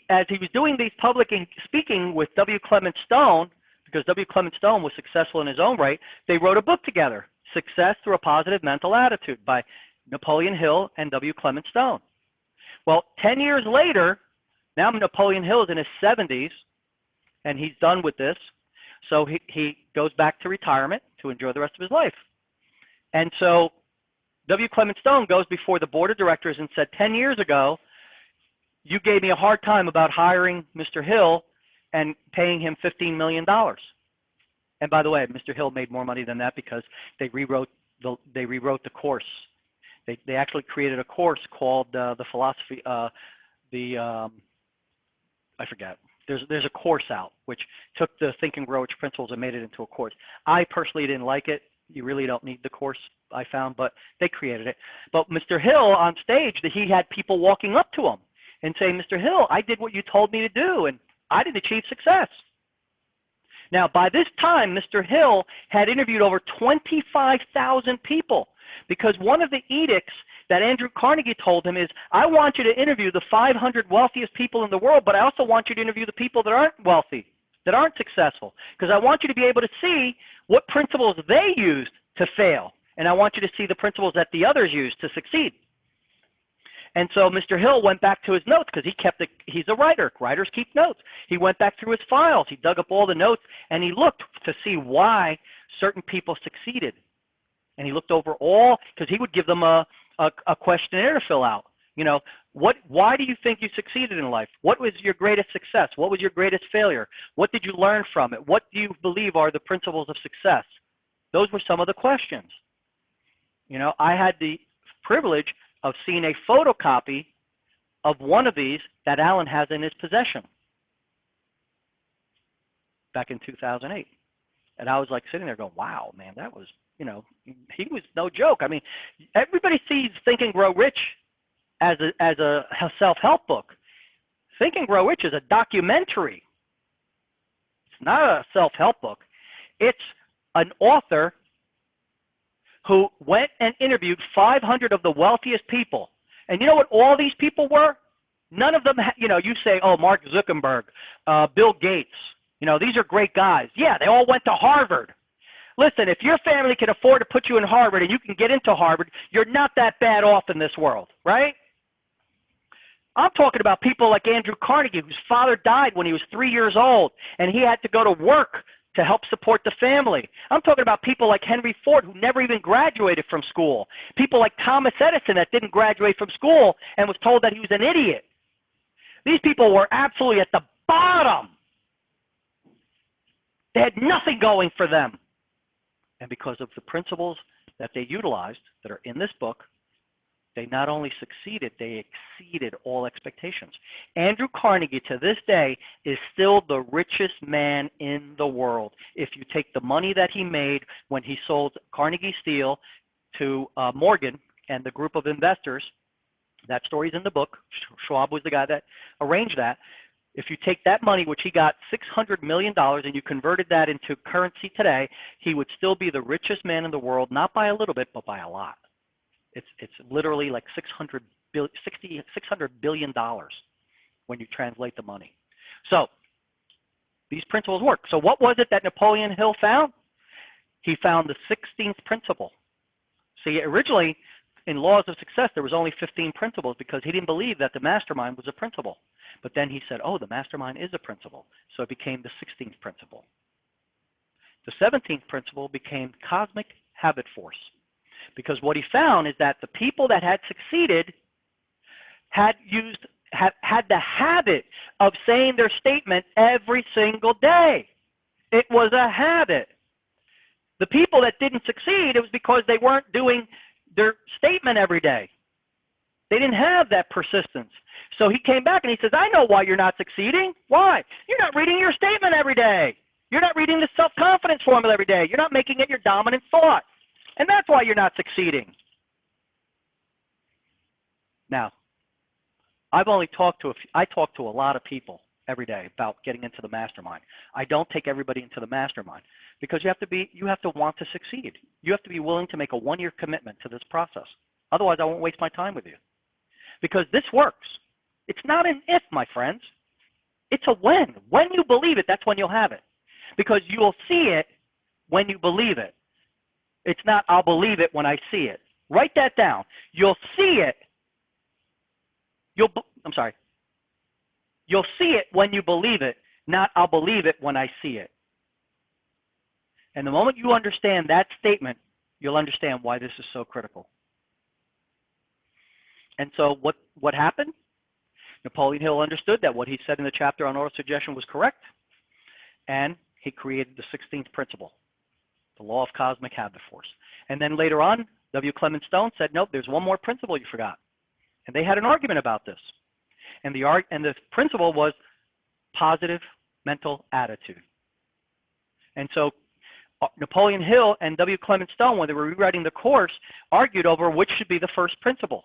Speaker 1: as he was doing these public speaking with W. Clement Stone, because W. Clement Stone was successful in his own right, they wrote a book together, Success Through a Positive Mental Attitude, by Napoleon Hill and W. Clement Stone. Well, 10 years later, now Napoleon Hill is in his 70s, and he's done with this. So he goes back to retirement to enjoy the rest of his life. And so W. Clement Stone goes before the board of directors and said, 10 years ago, you gave me a hard time about hiring Mr. Hill and paying him $15 million. And by the way, Mr. Hill made more money than that because they rewrote the course. They actually created a course called the philosophy, I forget. There's a course out which took the Think and Grow Rich principles and made it into a course. I personally didn't like it. You really don't need the course, I found, but they created it. But Mr. Hill on stage, he had people walking up to him and saying, Mr. Hill, I did what you told me to do, and I didn't achieve success. Now, by this time, Mr. Hill had interviewed over 25,000 people, because one of the edicts that Andrew Carnegie told him is, I want you to interview the 500 wealthiest people in the world, but I also want you to interview the people that aren't wealthy, that aren't successful, because I want you to be able to see what principles they used to fail, and I want you to see the principles that the others used to succeed. And so Mr. Hill went back to his notes, because he's a writer. Writers keep notes. He went back through his files. He dug up all the notes, and he looked to see why certain people succeeded. And he looked over all, because he would give them a questionnaire to fill out. You know, why do you think you succeeded in life? What was your greatest success? What was your greatest failure? What did you learn from it? What do you believe are the principles of success? Those were some of the questions. You know, I had the privilege of seeing a photocopy of one of these that Alan has in his possession back in 2008. And I was like sitting there going, wow, man, that was, you know, he was no joke. I mean, everybody sees Think and Grow Rich as a self-help book. Think and Grow Rich is a documentary. It's not a self-help book. It's an author who went and interviewed 500 of the wealthiest people. And you know what all these people were? None of them, you know, you say, oh, Mark Zuckerberg, Bill Gates, you know, these are great guys. Yeah, they all went to Harvard. Listen, if your family can afford to put you in Harvard and you can get into Harvard, you're not that bad off in this world, right? I'm talking about people like Andrew Carnegie, whose father died when he was 3 years old, and he had to go to work to help support the family. I'm talking about people like Henry Ford, who never even graduated from school. People like Thomas Edison that didn't graduate from school and was told that he was an idiot. These people were absolutely at the bottom. They had nothing going for them. And because of the principles that they utilized that are in this book, they not only succeeded, they exceeded all expectations. Andrew Carnegie, to this day, is still the richest man in the world. If you take the money that he made when he sold Carnegie Steel to Morgan and the group of investors, that story's in the book. Schwab was the guy that arranged that. If you take that money, which he got $600 million, and you converted that into currency today, he would still be the richest man in the world, not by a little bit, but by a lot. It's literally like $600 billion when you translate the money. So these principles work. So what was it that Napoleon Hill found? He found the 16th principle. See, originally in Laws of Success, there was only 15 principles because he didn't believe that the mastermind was a principle. But then he said, oh, the mastermind is a principle. So it became the 16th principle. The 17th principle became cosmic habit force. Because what he found is that the people that had succeeded had the habit of saying their statement every single day. It was a habit. The people that didn't succeed, it was because they weren't doing their statement every day. They didn't have that persistence. So he came back and he says, I know why you're not succeeding. Why? You're not reading your statement every day. You're not reading the self-confidence formula every day. You're not making it your dominant thought. And that's why you're not succeeding. Now, I've only talked to I talk to a lot of people every day about getting into the mastermind. I don't take everybody into the mastermind because you have to want to succeed. You have to be willing to make a 1-year commitment to this process. Otherwise, I won't waste my time with you. Because this works. It's not an if, my friends. It's a when. When you believe it, that's when you'll have it. Because you will see it when you believe it. It's not I'll believe it when I see it. Write that down. You'll see it. You'll see it when you believe it, not I'll believe it when I see it. And the moment you understand that statement, you'll understand why this is so critical. And so what happened? Napoleon Hill understood that what he said in the chapter on autosuggestion was correct, and he created the 16th principle, the law of cosmic habit force. And then later on, W. Clement Stone said, nope, there's one more principle you forgot. And they had an argument about this. And the principle was positive mental attitude. And so Napoleon Hill and W. Clement Stone, when they were rewriting the course, argued over which should be the first principle.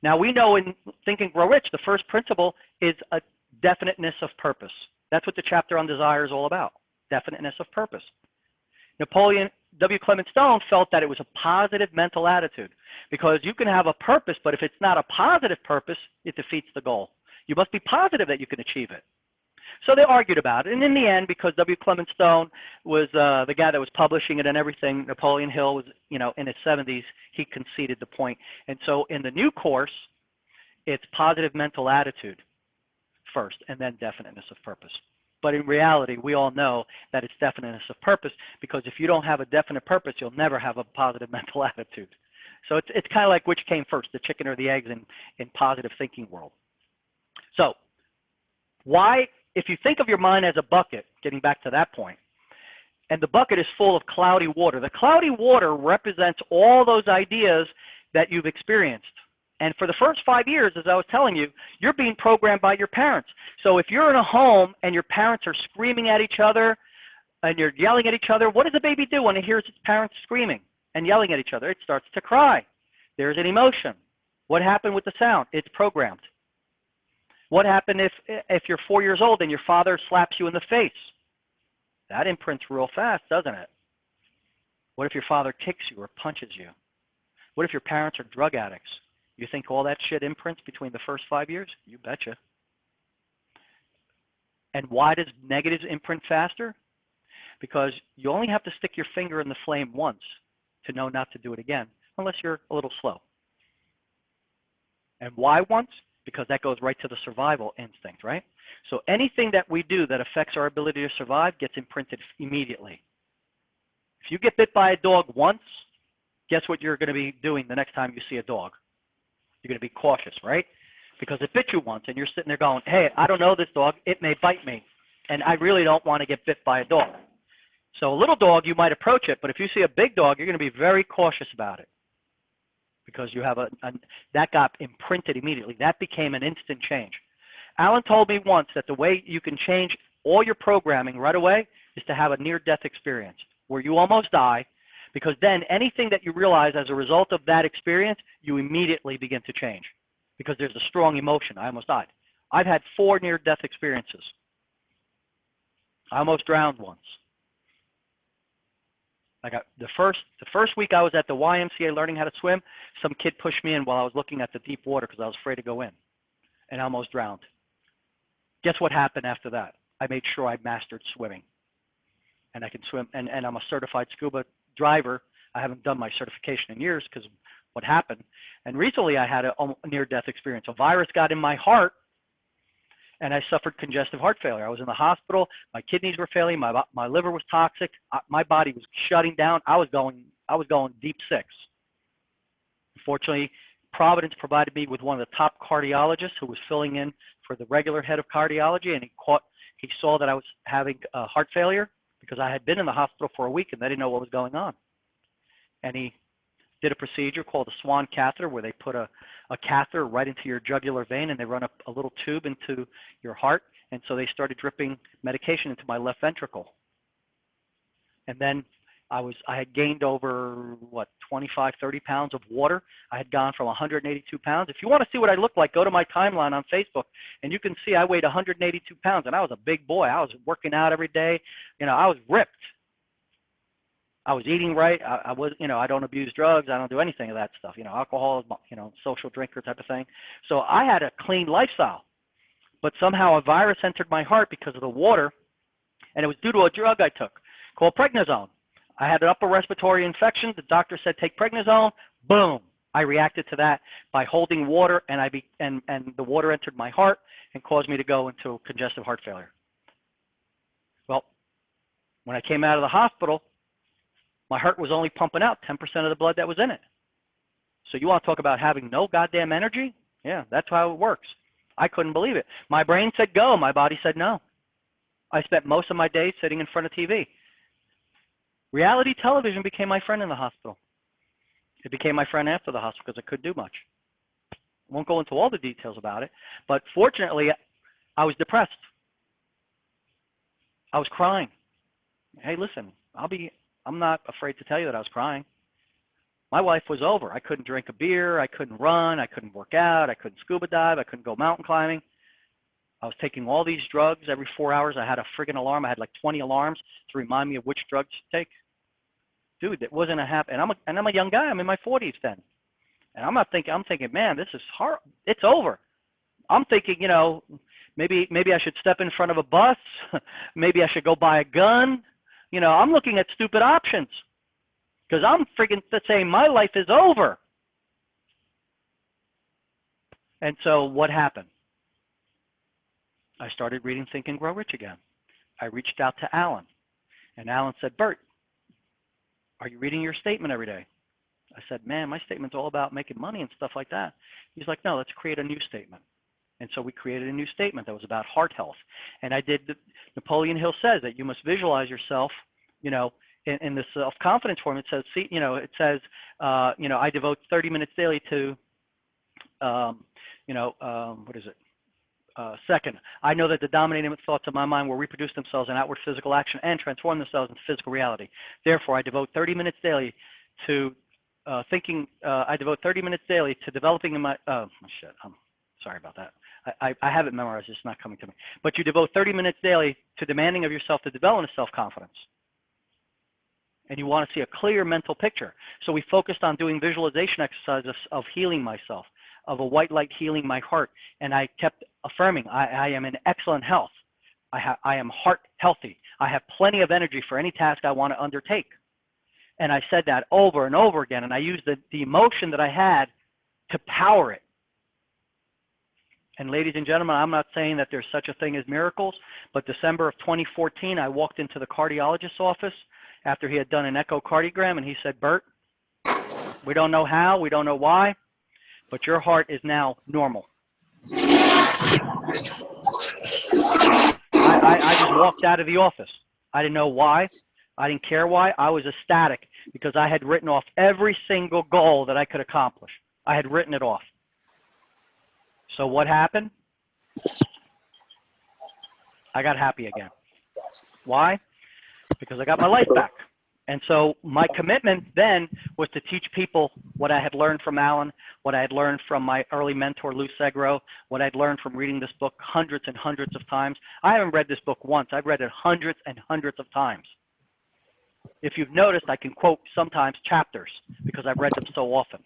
Speaker 1: Now, we know in Think and Grow Rich, the first principle is a definiteness of purpose. That's what the chapter on desire is all about, definiteness of purpose. W. Clement Stone felt that it was a positive mental attitude because you can have a purpose, but if it's not a positive purpose, it defeats the goal. You must be positive that you can achieve it. So they argued about it, and in the end, because W. Clement Stone was the guy that was publishing it and everything, Napoleon Hill was, in his 70s, he conceded the point. And so in the new course, it's positive mental attitude first, and then definiteness of purpose. But in reality, we all know that it's definiteness of purpose, because if you don't have a definite purpose, you'll never have a positive mental attitude. So it's kind of like which came first, the chicken or the eggs in positive thinking world. So why, if you think of your mind as a bucket, getting back to that point, and the bucket is full of cloudy water, the cloudy water represents all those ideas that you've experienced. And for the first 5 years, as I was telling you, you're being programmed by your parents. So if you're in a home and your parents are screaming at each other and you're yelling at each other, what does a baby do when it hears its parents screaming and yelling at each other? It starts to cry. There's an emotion. What happened with the sound? It's programmed. What happened if you're 4 years old and your father slaps you in the face? That imprints real fast, doesn't it? What if your father kicks you or punches you? What if your parents are drug addicts? You think all that shit imprints between the first 5 years? You betcha. And why does negatives imprint faster? Because you only have to stick your finger in the flame once to know not to do it again, unless you're a little slow. And why once? Because that goes right to the survival instinct, right? So anything that we do that affects our ability to survive gets imprinted immediately. If you get bit by a dog once, guess what you're going to be doing the next time you see a dog? You're going to be cautious, right? Because it bit you once and you're sitting there going, hey, I don't know this dog. It may bite me. And I really don't want to get bit by a dog. So a little dog, you might approach it. But if you see a big dog, you're going to be very cautious about it. Because you have that got imprinted immediately. That became an instant change. Alan told me once that the way you can change all your programming right away is to have a near-death experience where you almost die, because then anything that you realize as a result of that experience, you immediately begin to change because there's a strong emotion. I almost died. I've had 4 near-death experiences. I almost drowned once. I got the first week I was at the YMCA learning how to swim, some kid pushed me in while I was looking at the deep water because I was afraid to go in, and I almost drowned. Guess what happened after that? I made sure I mastered swimming, and I can swim, and I'm a certified scuba driver. I haven't done my certification in years because what happened. And recently I had a near-death experience. A virus got in my heart, and I suffered congestive heart failure. I was in the hospital. My kidneys were failing. My liver was toxic. My body was shutting down. I was going deep 6. Unfortunately, Providence provided me with one of the top cardiologists who was filling in for the regular head of cardiology, and he saw that I was having heart failure, because I had been in the hospital for a week and they didn't know what was going on. And he did a procedure called a swan catheter, where they put a catheter right into your jugular vein and they run a little tube into your heart. And so they started dripping medication into my left ventricle. And then I had gained over, 25, 30 pounds of water. I had gone from 182 pounds. If you want to see what I look like, go to my timeline on Facebook, and you can see I weighed 182 pounds, and I was a big boy. I was working out every day. I was ripped. I was eating right. I was, I don't abuse drugs. I don't do anything of that stuff. Alcohol, social drinker type of thing. So I had a clean lifestyle. But somehow a virus entered my heart because of the water, and it was due to a drug I took called prednisone. I had an upper respiratory infection. The doctor said, take prednisone. Boom. I reacted to that by holding water, and the water entered my heart and caused me to go into congestive heart failure. Well, when I came out of the hospital, my heart was only pumping out 10% of the blood that was in it. So you want to talk about having no goddamn energy? Yeah, that's how it works. I couldn't believe it. My brain said go. My body said no. I spent most of my days sitting in front of TV. Reality television became my friend in the hospital. It became my friend after the hospital because I couldn't do much. I won't go into all the details about it, but fortunately, I was depressed. I was crying. Hey, listen, I'm not afraid to tell you that I was crying. My life was over. I couldn't drink a beer. I couldn't run. I couldn't work out. I couldn't scuba dive. I couldn't go mountain climbing. I was taking all these drugs every 4 hours. I had a friggin' alarm. I had like 20 alarms to remind me of which drugs to take. Dude, it wasn't a happy. And I'm a young guy. I'm in my 40s then. And I'm thinking, man, this is hard. It's over. I'm thinking, maybe I should step in front of a bus. Maybe I should go buy a gun. I'm looking at stupid options because I'm freaking saying my life is over. And so what happened? I started reading Think and Grow Rich again. I reached out to Alan, and Alan said, Bert, are you reading your statement every day? I said, man, my statement's all about making money and stuff like that. He's like, no, let's create a new statement. And so we created a new statement that was about heart health. And I did, Napoleon Hill says that you must visualize yourself, in the self-confidence form. It says, I devote 30 minutes daily to, second, I know that the dominating thoughts of my mind will reproduce themselves in outward physical action and transform themselves into physical reality. Therefore, I devote 30 minutes daily to I devote 30 minutes daily to developing in my, sorry about that. I have it memorized, it's not coming to me. But you devote 30 minutes daily to demanding of yourself to develop a self-confidence. And you want to see a clear mental picture. So we focused on doing visualization exercises of healing myself, of a white light healing my heart. And I kept affirming, I am in excellent health. I am heart healthy. I have plenty of energy for any task I want to undertake. And I said that over and over again. And I used the emotion that I had to power it. And ladies and gentlemen, I'm not saying that there's such a thing as miracles, but December of 2014, I walked into the cardiologist's office after he had done an echocardiogram, and he said, Bert, we don't know how, we don't know why, but your heart is now normal. I just walked out of the office. I didn't know why. I didn't care why. I was ecstatic because I had written off every single goal that I could accomplish. I had written it off. So what happened? I got happy again. Why? Because I got my life back. And so my commitment then was to teach people what I had learned from Alan, what I had learned from my early mentor, Lou Segro, what I'd learned from reading this book hundreds and hundreds of times. I haven't read this book once. I've read it hundreds and hundreds of times. If you've noticed, I can quote sometimes chapters because I've read them so often.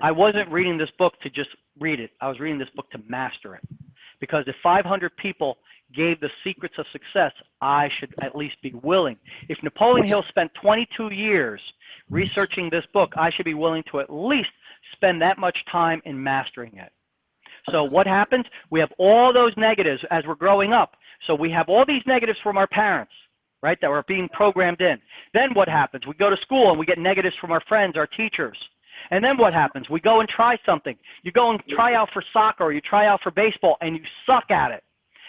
Speaker 1: I wasn't reading this book to just read it. I was reading this book to master it. Because if 500 people gave the secrets of success, I should at least be willing. If Napoleon Hill spent 22 years researching this book, I should be willing to at least spend that much time in mastering it. So what happens? We have all those negatives as we're growing up. So we have all these negatives from our parents, right, that were being programmed in. Then what happens? We go to school and we get negatives from our friends, our teachers. And then what happens? We go and try something. You go and try out for soccer or you try out for baseball and you suck at it.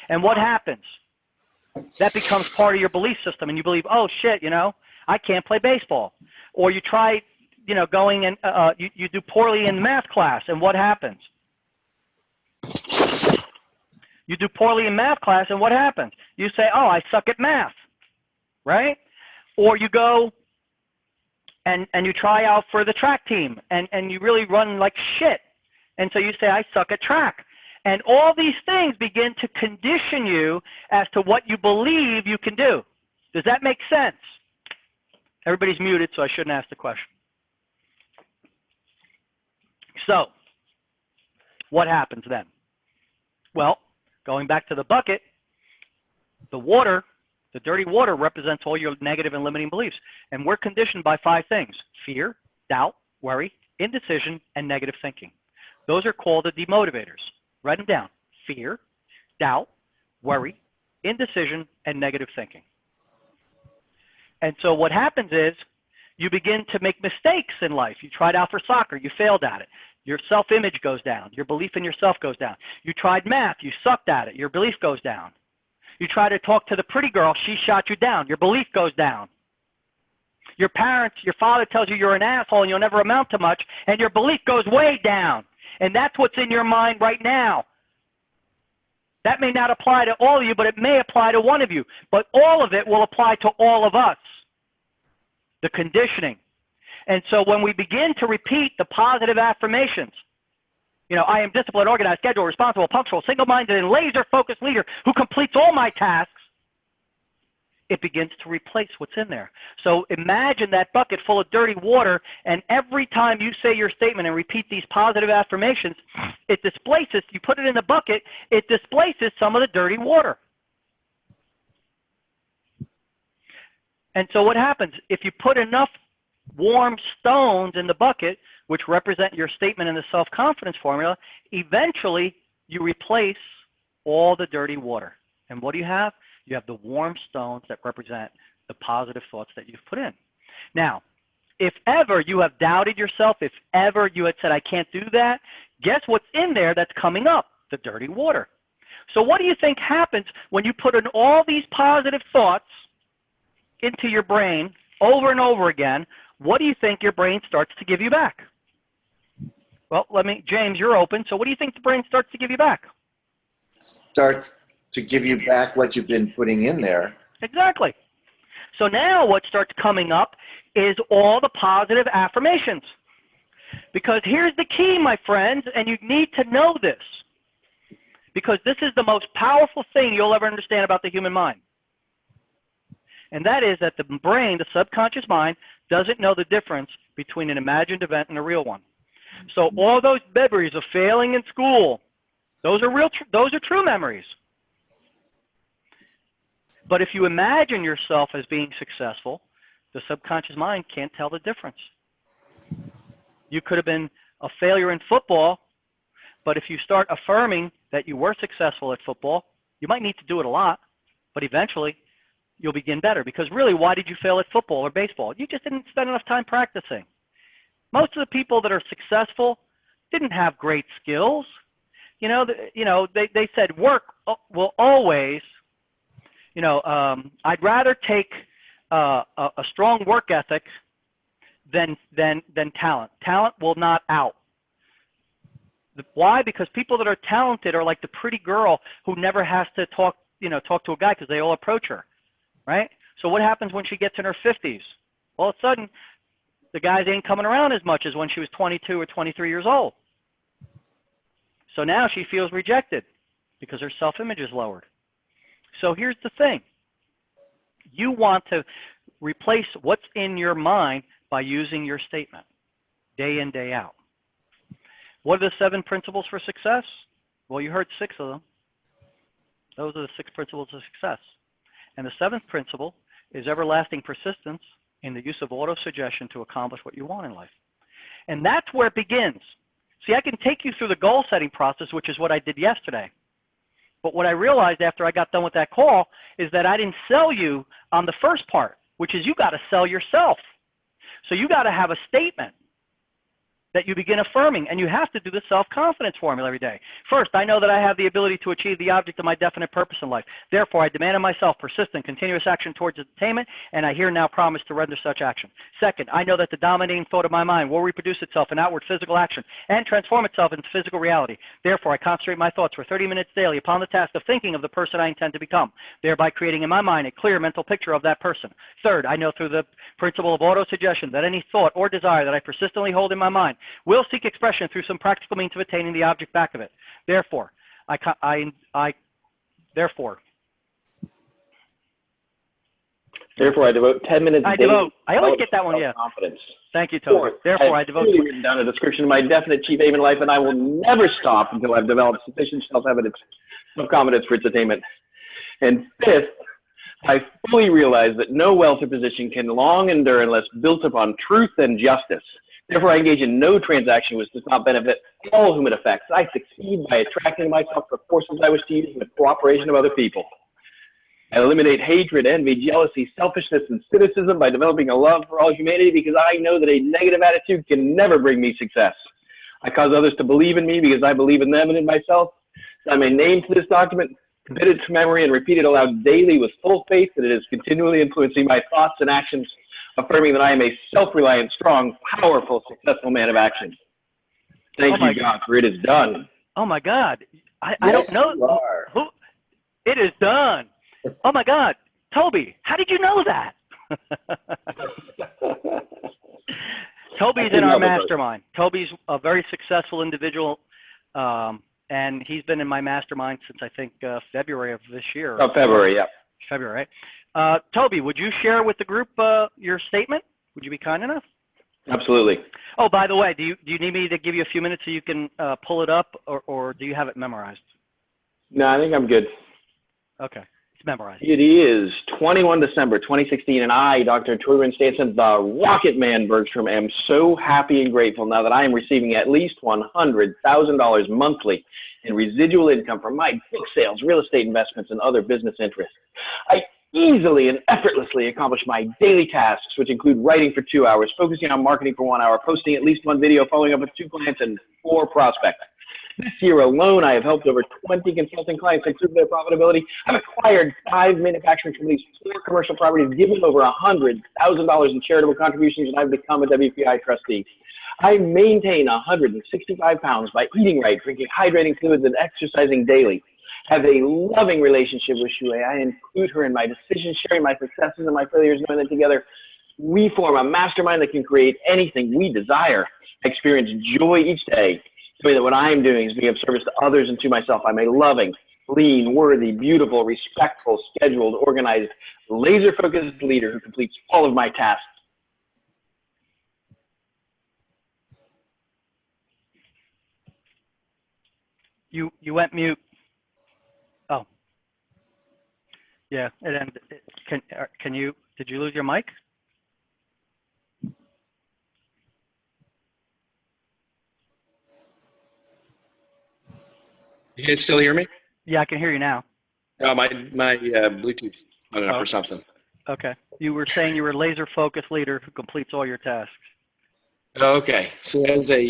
Speaker 1: And what happens? That becomes part of your belief system, and you believe, oh shit, I can't play baseball. Or you try, going and you do poorly in math class, and what happens? You do poorly in math class, and what happens? You say, oh, I suck at math, right? Or you go and you try out for the track team, and you really run like shit. And so you say, I suck at track. And all these things begin to condition you as to what you believe you can do. Does that make sense? Everybody's muted, so I shouldn't ask the question. So, what happens then? Well, going back to the bucket, the water, the dirty water represents all your negative and limiting beliefs. And we're conditioned by 5 things: fear, doubt, worry, indecision, and negative thinking. Those are called the demotivators. Write them down: fear, doubt, worry, indecision, and negative thinking. And so what happens is you begin to make mistakes in life. You tried out for soccer, you failed at it. Your self-image goes down. Your belief in yourself goes down. You tried math, you sucked at it. Your belief goes down. You try to talk to the pretty girl, she shot you down. Your belief goes down. Your parents, your father tells you you're an asshole and you'll never amount to much, and your belief goes way down. And that's what's in your mind right now. That may not apply to all of you, but it may apply to one of you. But all of it will apply to all of us. The conditioning. And so when we begin to repeat the positive affirmations, I am disciplined, organized, scheduled, responsible, punctual, single-minded, and laser-focused leader who completes all my tasks, it begins to replace what's in there. So imagine that bucket full of dirty water, and every time you say your statement and repeat these positive affirmations, it displaces, you put it in the bucket, it displaces some of the dirty water. And so what happens? If you put enough warm stones in the bucket, which represent your statement in the self-confidence formula, eventually you replace all the dirty water. And what do you have? You have the warm stones that represent the positive thoughts that you've put in. Now, if ever you have doubted yourself, if ever you had said, I can't do that, guess what's in there that's coming up? The dirty water. So what do you think happens when you put in all these positive thoughts into your brain over and over again? What do you think your brain starts to give you back? Well, James, you're open. So what do you think the brain starts to give you back?
Speaker 2: Starts to give you back what you've been putting in there.
Speaker 1: Exactly. So now what starts coming up is all the positive affirmations. Because here's the key, my friends, and you need to know this. Because this is the most powerful thing you'll ever understand about the human mind. And that is that the brain, the subconscious mind, doesn't know the difference between an imagined event and a real one. So all those memories of failing in school, those are true memories. But if you imagine yourself as being successful, the subconscious mind can't tell the difference. You could have been a failure in football, but if you start affirming that you were successful at football, you might need to do it a lot, but eventually you'll begin better. Because really, why did you fail at football or baseball? You just didn't spend enough time practicing. Most of the people that are successful didn't have great skills. They said work will always, I'd rather take a strong work ethic than talent. Talent will not out. Why? Because people that are talented are like the pretty girl who never has to talk to a guy because they all approach her. Right? So what happens when she gets in her 50s? All of a sudden, the guys ain't coming around as much as when she was 22 or 23 years old. So now she feels rejected because her self-image is lowered. So here's the thing. You want to replace what's in your mind by using your statement day in, day out. What are the 7 principles for success? Well, you heard 6 of them. Those are the 6 principles of success. And the 7th principle is everlasting persistence in the use of autosuggestion to accomplish what you want in life. And that's where it begins. See, I can take you through the goal setting process, which is what I did yesterday. But what I realized after I got done with that call is that I didn't sell you on the first part, which is you got to sell yourself. So you got to have a statement. that you begin affirming, and you have to do the self-confidence formula every day. First, I know that I have the ability to achieve the object of my definite purpose in life. Therefore, I demand of myself persistent, continuous action towards its attainment, and I here now promise to render such action. Second, I know that the dominating thought of my mind will reproduce itself in outward physical action and transform itself into physical reality. Therefore, I concentrate my thoughts for 30 minutes daily upon the task of thinking of the person I intend to become, thereby creating in my mind a clear mental picture of that person. Third, I know through the principle of autosuggestion that any thought or desire that I persistently hold in my mind will seek expression through some practical means of attaining the object back of it. Therefore, Therefore,
Speaker 3: I devote 10 minutes
Speaker 1: I
Speaker 3: daily.
Speaker 1: I always get that one, yeah.
Speaker 3: Confidence.
Speaker 1: Thank you, Toby. Therefore, I devote.
Speaker 3: I've written down a description of my definite chief aim in life, and I will never stop until I've developed sufficient self-evidence of confidence for its attainment. And fifth, I fully realize that no wealth or position can long endure unless built upon truth and justice. Therefore, I engage in no transaction which does not benefit all whom it affects. I succeed by attracting to myself the forces I wish to use in the cooperation of other people. I eliminate hatred, envy, jealousy, selfishness, and cynicism by developing a love for all humanity because I know that a negative attitude can never bring me success. I cause others to believe in me because I believe in them and in myself. I may name to this document, commit it to memory, and repeat it aloud daily with full faith that it is continually influencing my thoughts and actions, affirming that I am a self-reliant, strong, powerful, successful man of action. Thank you, God, for it is done.
Speaker 1: Oh, my God. I don't know. Who. It is done. Oh, my God. Toby, how did you know that? Toby's in our mastermind. Toby's a very successful individual, and he's been in my mastermind since, I think, February of this year.
Speaker 3: Oh, February, yeah.
Speaker 1: February, right? Toby, would you share with the group your statement? Would you be kind enough?
Speaker 3: Absolutely.
Speaker 1: Oh, by the way, do you need me to give you a few minutes so you can pull it up, or do you have it memorized?
Speaker 3: No, I think I'm good.
Speaker 1: Okay. Memorized.
Speaker 3: It is 21 December 2016, and I, Dr. Torbjörn Stenson, the Rocket Man Bergstrom, am so happy and grateful now that I am receiving at least $100,000 monthly in residual income from my book sales, real estate investments, and other business interests. I easily and effortlessly accomplish my daily tasks, which include writing for 2 hours, focusing on marketing for 1 hour, posting at least one video, following up with 2 clients, and 4 prospects. This year alone, I have helped over 20 consulting clients improve their profitability. I've acquired 5 manufacturing companies, 4 commercial properties, given over $100,000 in charitable contributions, and I've become a WPI trustee. I maintain 165 pounds by eating right, drinking hydrating fluids, and exercising daily. I have a loving relationship with Shui. I include her in my decisions, sharing my successes and my failures, knowing that together we form a mastermind that can create anything we desire. I experience joy each day. That what I am doing is being of service to others and to myself. I'm a loving, clean, worthy, beautiful, respectful, scheduled, organized, laser-focused leader who completes all of my tasks.
Speaker 1: You went mute. Oh. Yeah, it ended. Did you lose your mic?
Speaker 4: You can still hear me?
Speaker 1: Yeah, I can hear you now.
Speaker 4: Oh, my Bluetooth went up or something.
Speaker 1: Okay. You were saying you were a laser-focused leader who completes all your tasks.
Speaker 4: Okay. So as a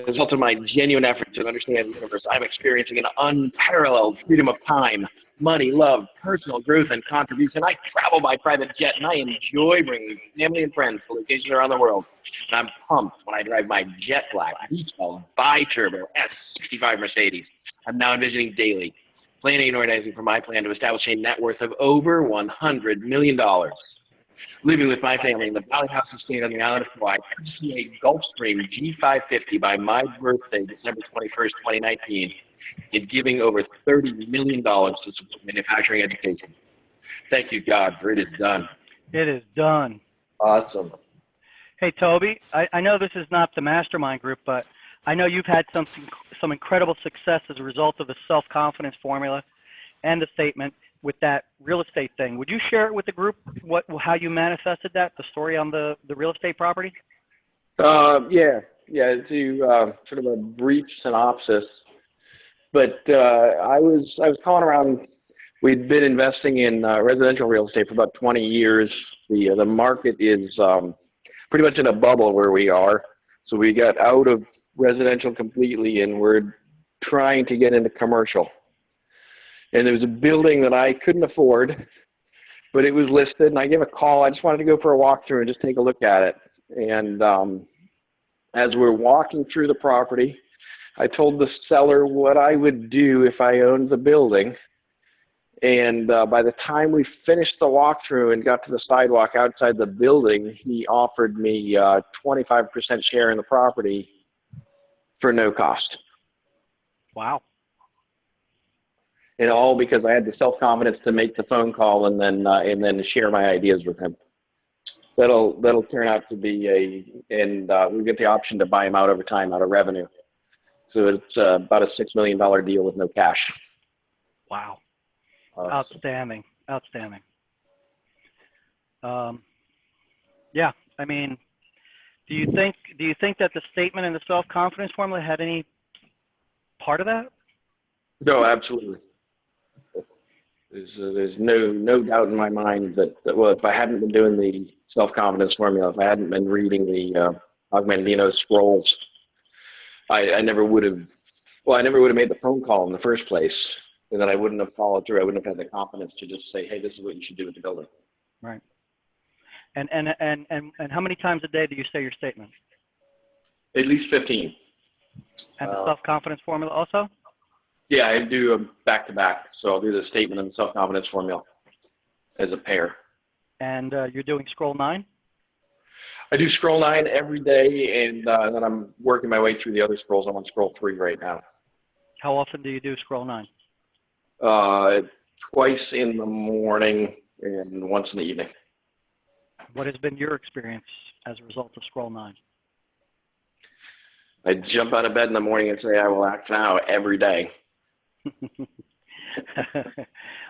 Speaker 4: result of my genuine effort to understand the universe, I'm experiencing an unparalleled freedom of time, money, love, personal growth, and contribution. I travel by private jet, and I enjoy bringing family and friends to locations around the world. And I'm pumped when I drive my jet black, V12, bi-turbo S65 Mercedes. I'm now envisioning daily, planning and organizing for my plan to establish a net worth of over $100 million. Living with my family in the Valley House Estate on the island of Hawaii, purchasing a Gulfstream G550 by my birthday, December 21st, 2019, and giving over $30 million to support manufacturing education. Thank you, God, for it is done.
Speaker 1: It is done.
Speaker 2: Awesome.
Speaker 1: Hey, Toby, I know this is not the mastermind group, but I know you've had some incredible success as a result of the self-confidence formula and the statement with that real estate thing. Would you share it with the group, how you manifested that, the story on the real estate property?
Speaker 3: Yeah, to sort of a brief synopsis. But I was calling around. We'd been investing in residential real estate for about 20 years. The market is pretty much in a bubble where we are.
Speaker 4: So we got out of residential completely, and we're trying to get into commercial. And there was a building that I couldn't afford, but it was listed, and I gave a call. I just wanted to go for a walkthrough and just take a look at it. And as we're walking through the property, I told the seller what I would do if I owned the building. And by the time we finished the walkthrough and got to the sidewalk outside the building, he offered me 25% share in the property for no cost.
Speaker 1: Wow.
Speaker 4: And all because I had the self-confidence to make the phone call and then share my ideas with him. That'll turn out to be we get the option to buy him out over time out of revenue. So it's about a $6 million deal with no cash.
Speaker 1: Wow.
Speaker 2: Awesome.
Speaker 1: Outstanding. Outstanding. Yeah, I mean, do you think that the statement and the self-confidence formula had any part of that?
Speaker 4: No, absolutely. There's no doubt in my mind that well, if I hadn't been doing the self-confidence formula, if I hadn't been reading the Augmentino scrolls, I never would have made the phone call in the first place, and then I wouldn't have followed through. I wouldn't have had the confidence to just say, hey, this is what you should do with the building.
Speaker 1: Right. And how many times a day do you say your statement?
Speaker 4: At least 15.
Speaker 1: And the self-confidence formula also?
Speaker 4: Yeah, I do them back to back. So I'll do the statement and the self-confidence formula as a pair.
Speaker 1: And you're doing scroll 9?
Speaker 4: I do scroll 9 every day, and then I'm working my way through the other scrolls. I'm on scroll 3 right now.
Speaker 1: How often do you do scroll 9?
Speaker 4: Twice in the morning and once in the evening.
Speaker 1: What has been your experience as a result of scroll 9?
Speaker 4: I jump out of bed in the morning and say, I will act now every day.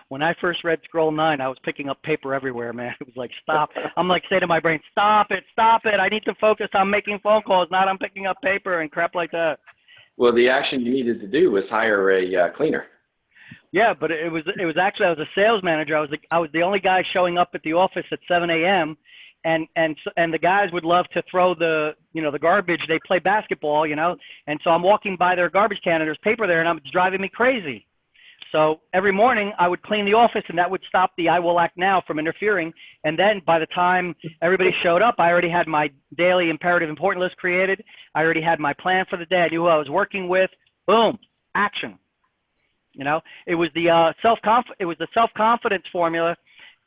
Speaker 1: When I first read scroll 9, I was picking up paper everywhere, man. It was like, stop. I'm like saying to my brain, stop it. I need to focus on making phone calls, not on picking up paper and crap like that.
Speaker 4: Well, the action you needed to do was hire a cleaner.
Speaker 1: Yeah, but it was actually, I was a sales manager. I was the only guy showing up at the office at 7 a.m. And the guys would love to throw the garbage. They play basketball, and so I'm walking by their garbage can and there's paper there, and it's driving me crazy. So every morning I would clean the office, and that would stop the I will act now from interfering. And then by the time everybody showed up, I already had my daily imperative important list created. I already had my plan for the day. I knew who I was working with. Boom, action. It was the self-confidence formula,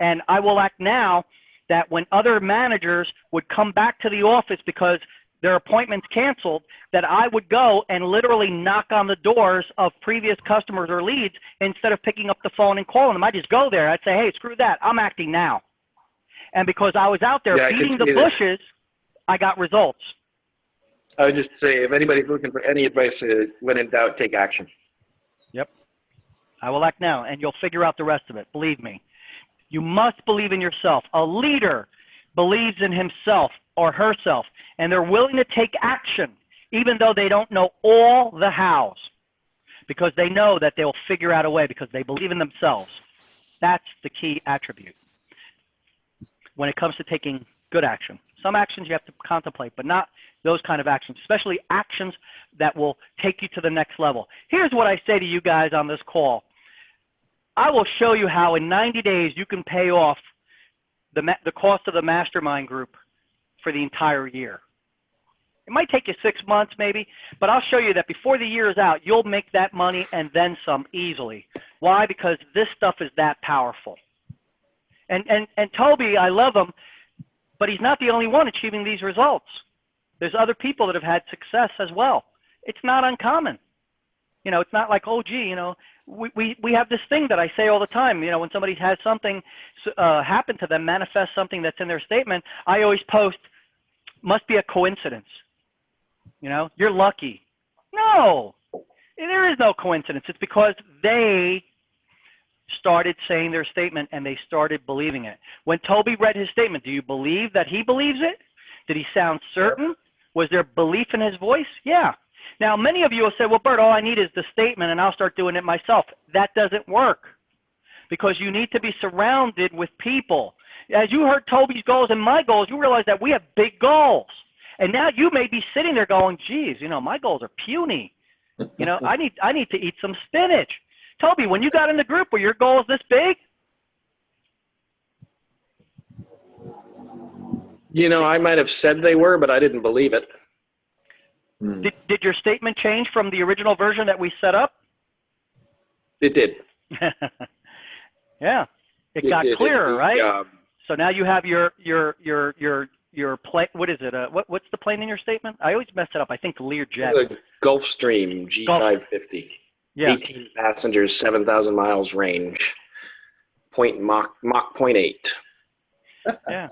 Speaker 1: and I will act now. That when other managers would come back to the office because their appointments canceled, that I would go and literally knock on the doors of previous customers or leads instead of picking up the phone and calling them. I'd just go there. I'd say, hey, screw that. I'm acting now. And because I was out there beating the bushes, I got results.
Speaker 4: I would just say, if anybody's looking for any advice, when in doubt, take action.
Speaker 1: Yep. I will act now, and you'll figure out the rest of it. Believe me. You must believe in yourself. A leader believes in himself or herself, and they're willing to take action, even though they don't know all the hows, because they know that they'll figure out a way because they believe in themselves. That's the key attribute when it comes to taking good action. Some actions you have to contemplate, but not those kind of actions, especially actions that will take you to the next level. Here's what I say to you guys on this call. I will show you how in 90 days you can pay off the cost of the mastermind group for the entire year. It might take you 6 months maybe, but I'll show you that before the year is out, you'll make that money and then some easily. Why? Because this stuff is that powerful. And Toby, I love him, but he's not the only one achieving these results. There's other people that have had success as well. It's not uncommon. It's not like, oh, gee, we have this thing that I say all the time. When somebody has something happen to them, manifest something that's in their statement, I always post, must be a coincidence. You're lucky. No, there is no coincidence. It's because they started saying their statement and they started believing it. When Toby read his statement, do you believe that he believes it? Did he sound certain? Was there belief in his voice? Yeah. Now, many of you will say, well, Bert, all I need is the statement and I'll start doing it myself. That doesn't work because you need to be surrounded with people. As you heard Toby's goals and my goals, you realize that we have big goals. And now you may be sitting there going, geez, you know, my goals are puny. You know, I need to eat some spinach. Toby, when you got in the group, were your goals this big?
Speaker 4: You know, I might have said they were, but I didn't believe it.
Speaker 1: Did your statement change from the original version that we set up?
Speaker 4: It did.
Speaker 1: Yeah, it got clearer, right? So now you have your plane. What is it? What's the plane in your statement? I always mess it up. I think Learjet.
Speaker 4: The Gulfstream G550.
Speaker 1: Yeah.
Speaker 4: 18 passengers, 7,000 miles range. Mach 0.8.
Speaker 1: Yeah.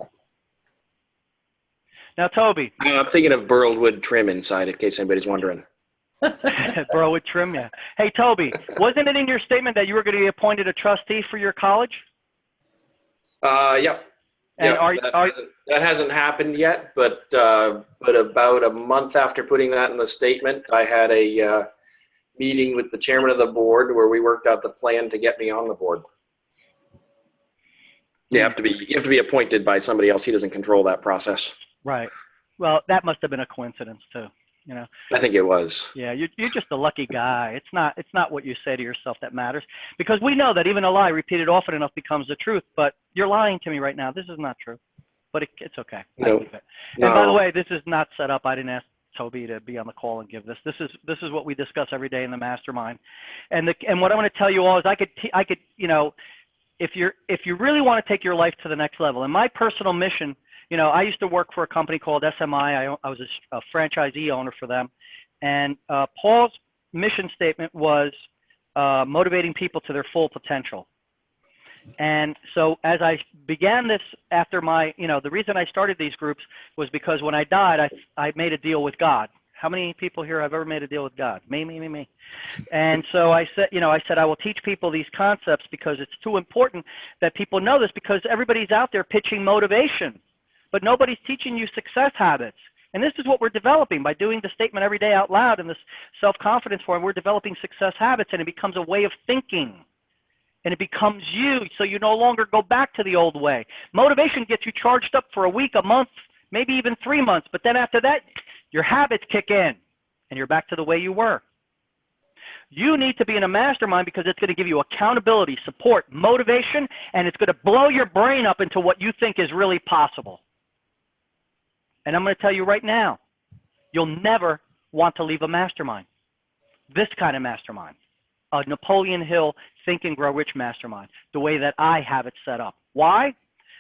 Speaker 1: Now, Toby.
Speaker 4: I'm thinking of burled wood trim inside, in case anybody's wondering.
Speaker 1: Burled wood trim, yeah. Hey, Toby, wasn't it in your statement that you were going to be appointed a trustee for your college?
Speaker 4: Yep.
Speaker 1: And
Speaker 4: that hasn't happened yet, but about a month after putting that in the statement, I had a meeting with the chairman of the board where we worked out the plan to get me on the board. You have to be appointed by somebody else. He doesn't control that process.
Speaker 1: Right. Well, that must have been a coincidence too. You know.
Speaker 4: I think it was.
Speaker 1: Yeah, you're just a lucky guy. It's not what you say to yourself that matters, because we know that even a lie repeated often enough becomes the truth. But you're lying to me right now. This is not true, but it's okay.
Speaker 4: No.
Speaker 1: And by the way, this is not set up. I didn't ask Toby to be on the call and give this. This is what we discuss every day in the mastermind. And what I want to tell you all is I could you know, if you really want to take your life to the next level, and my personal mission. You know, I used to work for a company called SMI. I was a franchisee owner for them. And Paul's mission statement was motivating people to their full potential. And so as I began this after the reason I started these groups was because when I died, I made a deal with God. How many people here have ever made a deal with God? Me. And so I said, I will teach people these concepts because it's too important that people know this, because everybody's out there pitching motivation. But nobody's teaching you success habits. And this is what we're developing by doing the statement every day out loud in this self-confidence form. We're developing success habits, and it becomes a way of thinking. And it becomes you, so you no longer go back to the old way. Motivation gets you charged up for a week, a month, maybe even 3 months. But then after that, your habits kick in, and you're back to the way you were. You need to be in a mastermind because it's going to give you accountability, support, motivation, and it's going to blow your brain up into what you think is really possible. And I'm going to tell you right now, you'll never want to leave a mastermind. This kind of mastermind, a Napoleon Hill Think and Grow Rich mastermind, the way that I have it set up. Why?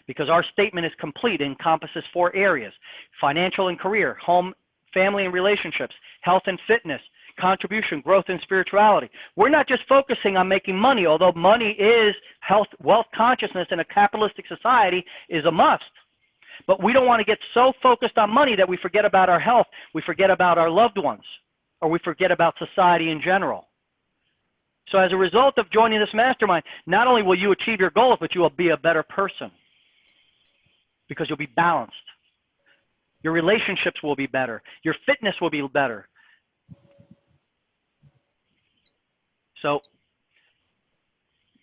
Speaker 1: Because our statement is complete. It encompasses 4 areas: financial and career, home, family and relationships, health and fitness, contribution, growth, and spirituality. We're not just focusing on making money, although money is health, wealth consciousness in a capitalistic society is a must. But we don't want to get so focused on money that we forget about our health, we forget about our loved ones, or we forget about society in general. So as a result of joining this mastermind, not only will you achieve your goals, but you will be a better person because you'll be balanced. Your relationships will be better. Your fitness will be better. So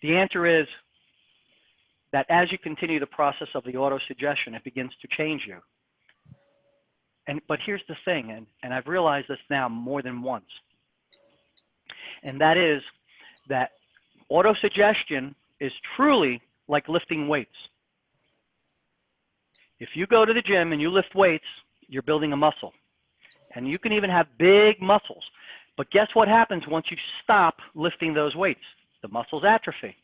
Speaker 1: the answer is that as you continue the process of the autosuggestion, it begins to change you. But here's the thing, and I've realized this now more than once, and that is that autosuggestion is truly like lifting weights. If you go to the gym and you lift weights, you're building a muscle. And you can even have big muscles. But guess what happens once you stop lifting those weights? The muscles atrophy.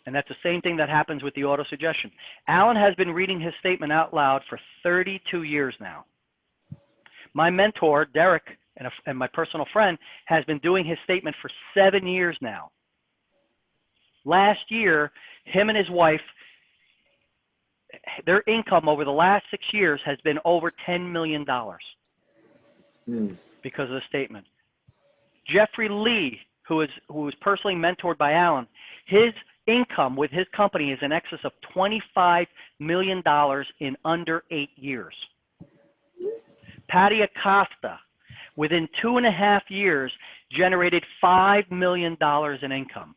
Speaker 1: And that's the same thing that happens with the autosuggestion. Alan has been reading his statement out loud for 32 years now. My mentor, Derek, and my personal friend, has been doing his statement for 7 years now. Last year, him and his wife, their income over the last 6 years has been over $10 million because of the statement. Jeffrey Lee, who was personally mentored by Alan, his income with his company is in excess of $25 million in under 8 years. Patty Acosta, within 2.5 years, generated $5 million in income.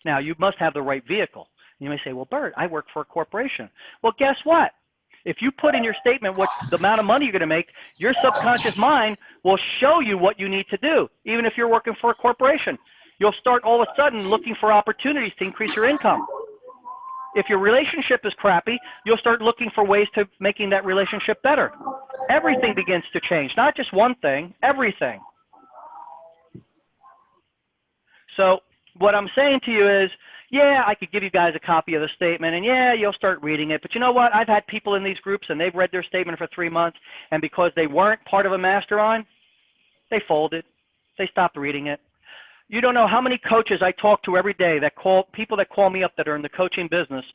Speaker 1: Now, you must have the right vehicle. You may say, well, Bert, I work for a corporation. Well, guess what? If you put in your statement what the amount of money you're going to make, your subconscious mind will show you what you need to do. Even if you're working for a corporation, you'll start all of a sudden looking for opportunities to increase your income. If your relationship is crappy, you'll start looking for ways to making that relationship better. Everything begins to change, not just one thing, everything. So what I'm saying to you is, yeah, I could give you guys a copy of the statement, and yeah, you'll start reading it. But you know what? I've had people in these groups, and they've read their statement for 3 months, and because they weren't part of a mastermind, they folded. They stopped reading it. You don't know how many coaches I talk to every day that call people that call me up that are in the coaching business,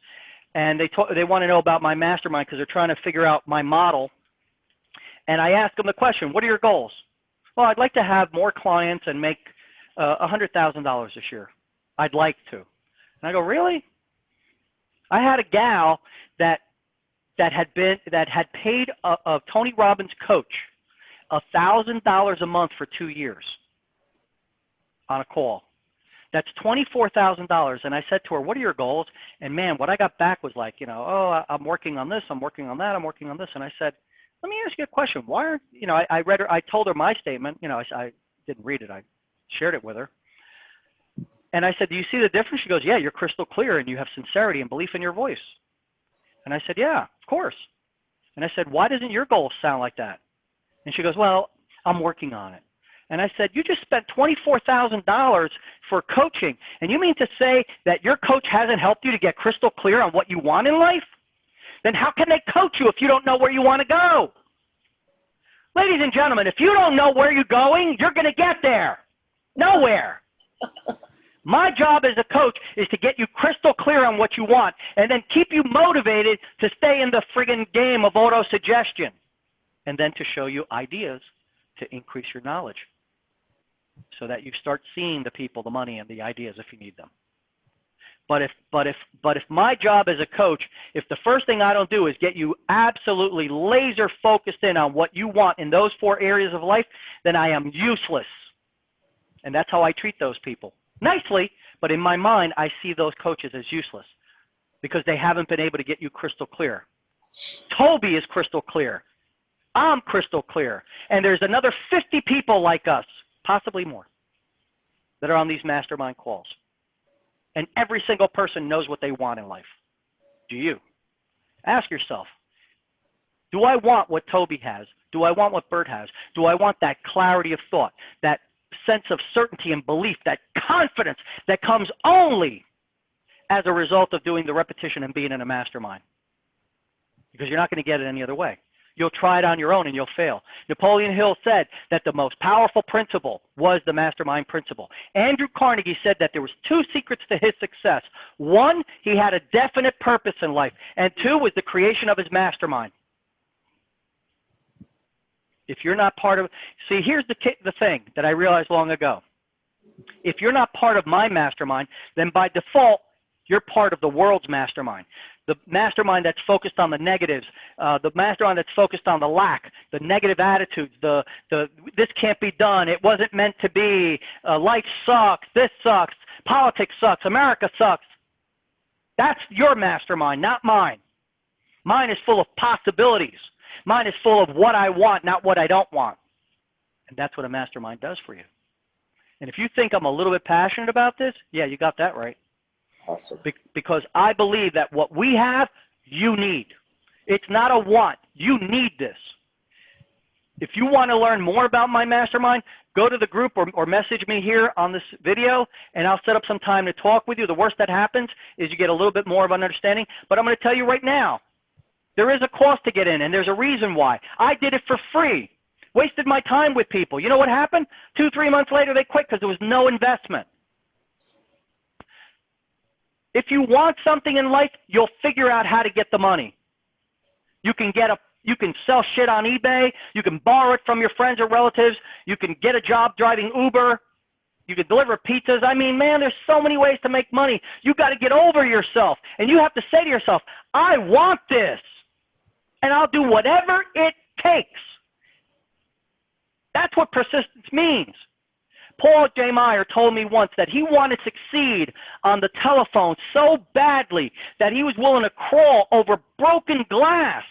Speaker 1: and they want to know about my mastermind because they're trying to figure out my model. And I ask them the question, what are your goals? Well, I'd like to have more clients and make $100,000 this year. I'd like to. And I go, really? I had a gal that had paid a Tony Robbins coach $1,000 a month for 2 years on a call. That's $24,000. And I said to her, what are your goals? And man, what I got back was like, you know, oh, I'm working on this, I'm working on that, I'm working on this. And I said, let me ask you a question. Why aren't, you know, I read her, I told her my statement, you know, I didn't read it, I shared it with her. And I said, do you see the difference? She goes, yeah, you're crystal clear and you have sincerity and belief in your voice. And I said, yeah, of course. And I said, why doesn't your goal sound like that? And she goes, well, I'm working on it. And I said, you just spent $24,000 for coaching. And you mean to say that your coach hasn't helped you to get crystal clear on what you want in life? Then how can they coach you if you don't know where you want to go? Ladies and gentlemen, if you don't know where you're going, you're going to get there. Nowhere. My job as a coach is to get you crystal clear on what you want and then keep you motivated to stay in the friggin' game of autosuggestion and then to show you ideas to increase your knowledge so that you start seeing the people, the money, and the ideas if you need them. But if my job as a coach, if the first thing I don't do is get you absolutely laser focused in on what you want in those 4 areas of life, then I am useless. And that's how I treat those people. Nicely, but in my mind, I see those coaches as useless because they haven't been able to get you crystal clear. Toby is crystal clear. I'm crystal clear. And there's another 50 people like us, possibly more, that are on these mastermind calls. And every single person knows what they want in life. Do you? Ask yourself, do I want what Toby has? Do I want what Bert has? Do I want that clarity of thought, that sense of certainty and belief, that confidence that comes only as a result of doing the repetition and being in a mastermind? Because you're not going to get it any other way. You'll try it on your own and you'll fail. Napoleon Hill said that the most powerful principle was the mastermind principle. Andrew Carnegie said that there was 2 secrets to his success. 1, he had a definite purpose in life, and 2 was the creation of his mastermind. If you're not part of, see, here's the thing that I realized long ago. If you're not part of my mastermind, then by default, you're part of the world's mastermind. The mastermind that's focused on the negatives, the mastermind that's focused on the lack, the negative attitudes, this can't be done, it wasn't meant to be, life sucks, this sucks, politics sucks, America sucks. That's your mastermind, not mine. Mine is full of possibilities. Mine is full of what I want, not what I don't want. And that's what a mastermind does for you. And if you think I'm a little bit passionate about this, yeah, you got that right.
Speaker 2: Awesome.
Speaker 1: Because I believe that what we have, you need. It's not a want. You need this. If you want to learn more about my mastermind, go to the group or message me here on this video, and I'll set up some time to talk with you. The worst that happens is you get a little bit more of an understanding. But I'm going to tell you right now, there is a cost to get in, and there's a reason why. I did it for free. Wasted my time with people. You know what happened? 2-3 months later, they quit because there was no investment. If you want something in life, you'll figure out how to get the money. You can sell shit on eBay. You can borrow it from your friends or relatives. You can get a job driving Uber. You can deliver pizzas. I mean, man, there's so many ways to make money. You got to get over yourself. And you have to say to yourself, I want this. And I'll do whatever it takes. That's what persistence means. Paul J. Meyer told me once that he wanted to succeed on the telephone so badly that he was willing to crawl over broken glass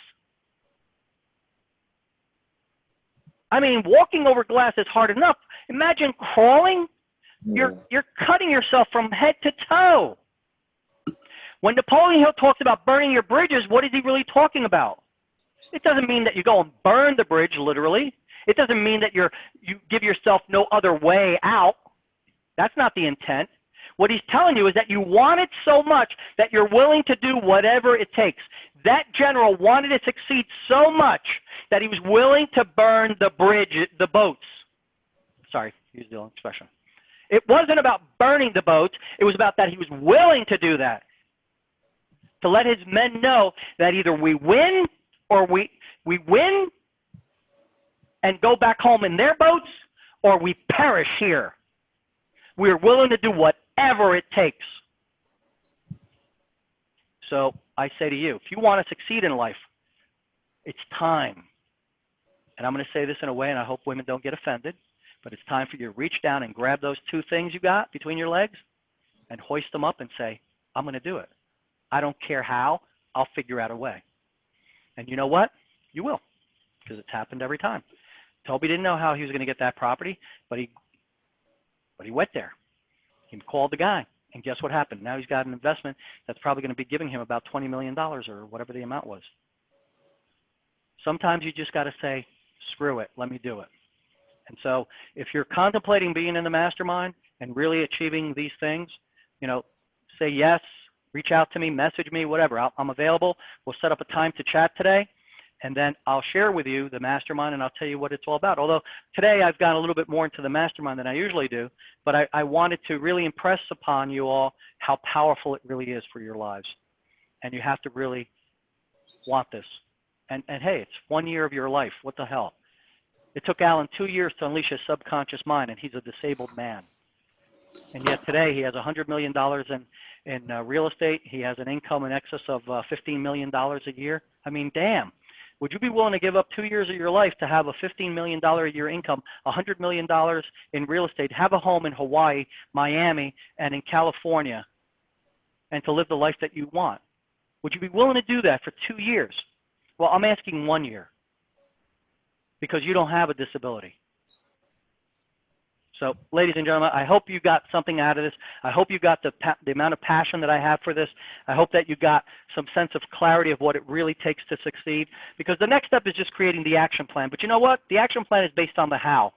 Speaker 1: I mean, walking over glass is hard enough. Imagine crawling.
Speaker 2: Yeah.
Speaker 1: You're cutting yourself from head to toe. When Napoleon Hill talks about burning your bridges, what is he really talking about? It doesn't mean that you go and burn the bridge literally. It doesn't mean that you give yourself no other way out. That's not the intent. What he's telling you is that you want it so much that you're willing to do whatever it takes. That general wanted to succeed so much that he was willing to burn the bridge, the boats. Sorry, use the old expression. It wasn't about burning the boats. It was about that he was willing to do that. To let his men know that either we win or we win and go back home in their boats, or we perish here. We are willing to do whatever it takes. So I say to you, if you want to succeed in life, it's time. And I'm going to say this in a way, and I hope women don't get offended, but it's time for you to reach down and grab those two things you got between your legs and hoist them up and say, I'm going to do it. I don't care how. I'll figure out a way. And you know what? You will, because it's happened every time. Toby didn't know how he was going to get that property, but he went there. He called the guy, and guess what happened? Now he's got an investment that's probably going to be giving him about $20 million or whatever the amount was. Sometimes you just got to say, screw it, let me do it. And so if you're contemplating being in the mastermind and really achieving these things, you know, say yes, reach out to me, message me, whatever. I'm available. We'll set up a time to chat today. And then I'll share with you the mastermind, and I'll tell you what it's all about. Although today I've gone a little bit more into the mastermind than I usually do, but I wanted to really impress upon you all how powerful it really is for your lives. And you have to really want this. And hey, it's 1 year of your life. What the hell? It took Alan 2 years to unleash his subconscious mind, and he's a disabled man. And yet today he has $100 million in real estate. He has an income in excess of $15 million a year. I mean, damn. Would you be willing to give up 2 years of your life to have a $15 million a year income, $100 million in real estate, have a home in Hawaii, Miami, and in California, and to live the life that you want? Would you be willing to do that for 2 years? Well, I'm asking 1 year, because you don't have a disability. So, ladies and gentlemen, I hope you got something out of this. I hope you got the amount of passion that I have for this. I hope that you got some sense of clarity of what it really takes to succeed, because the next step is just creating the action plan. But you know what? The action plan is based on the how,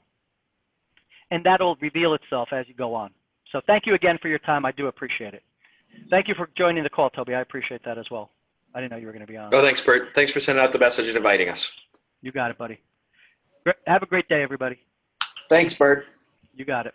Speaker 1: and that'll reveal itself as you go on. So thank you again for your time. I do appreciate it. Thank you for joining the call, Toby. I appreciate that as well. I didn't know you were going to be on.
Speaker 4: Oh, thanks, Bert. Thanks for sending out the message and inviting us.
Speaker 1: You got it, buddy. Have a great day, everybody.
Speaker 2: Thanks, Bert.
Speaker 1: You got it.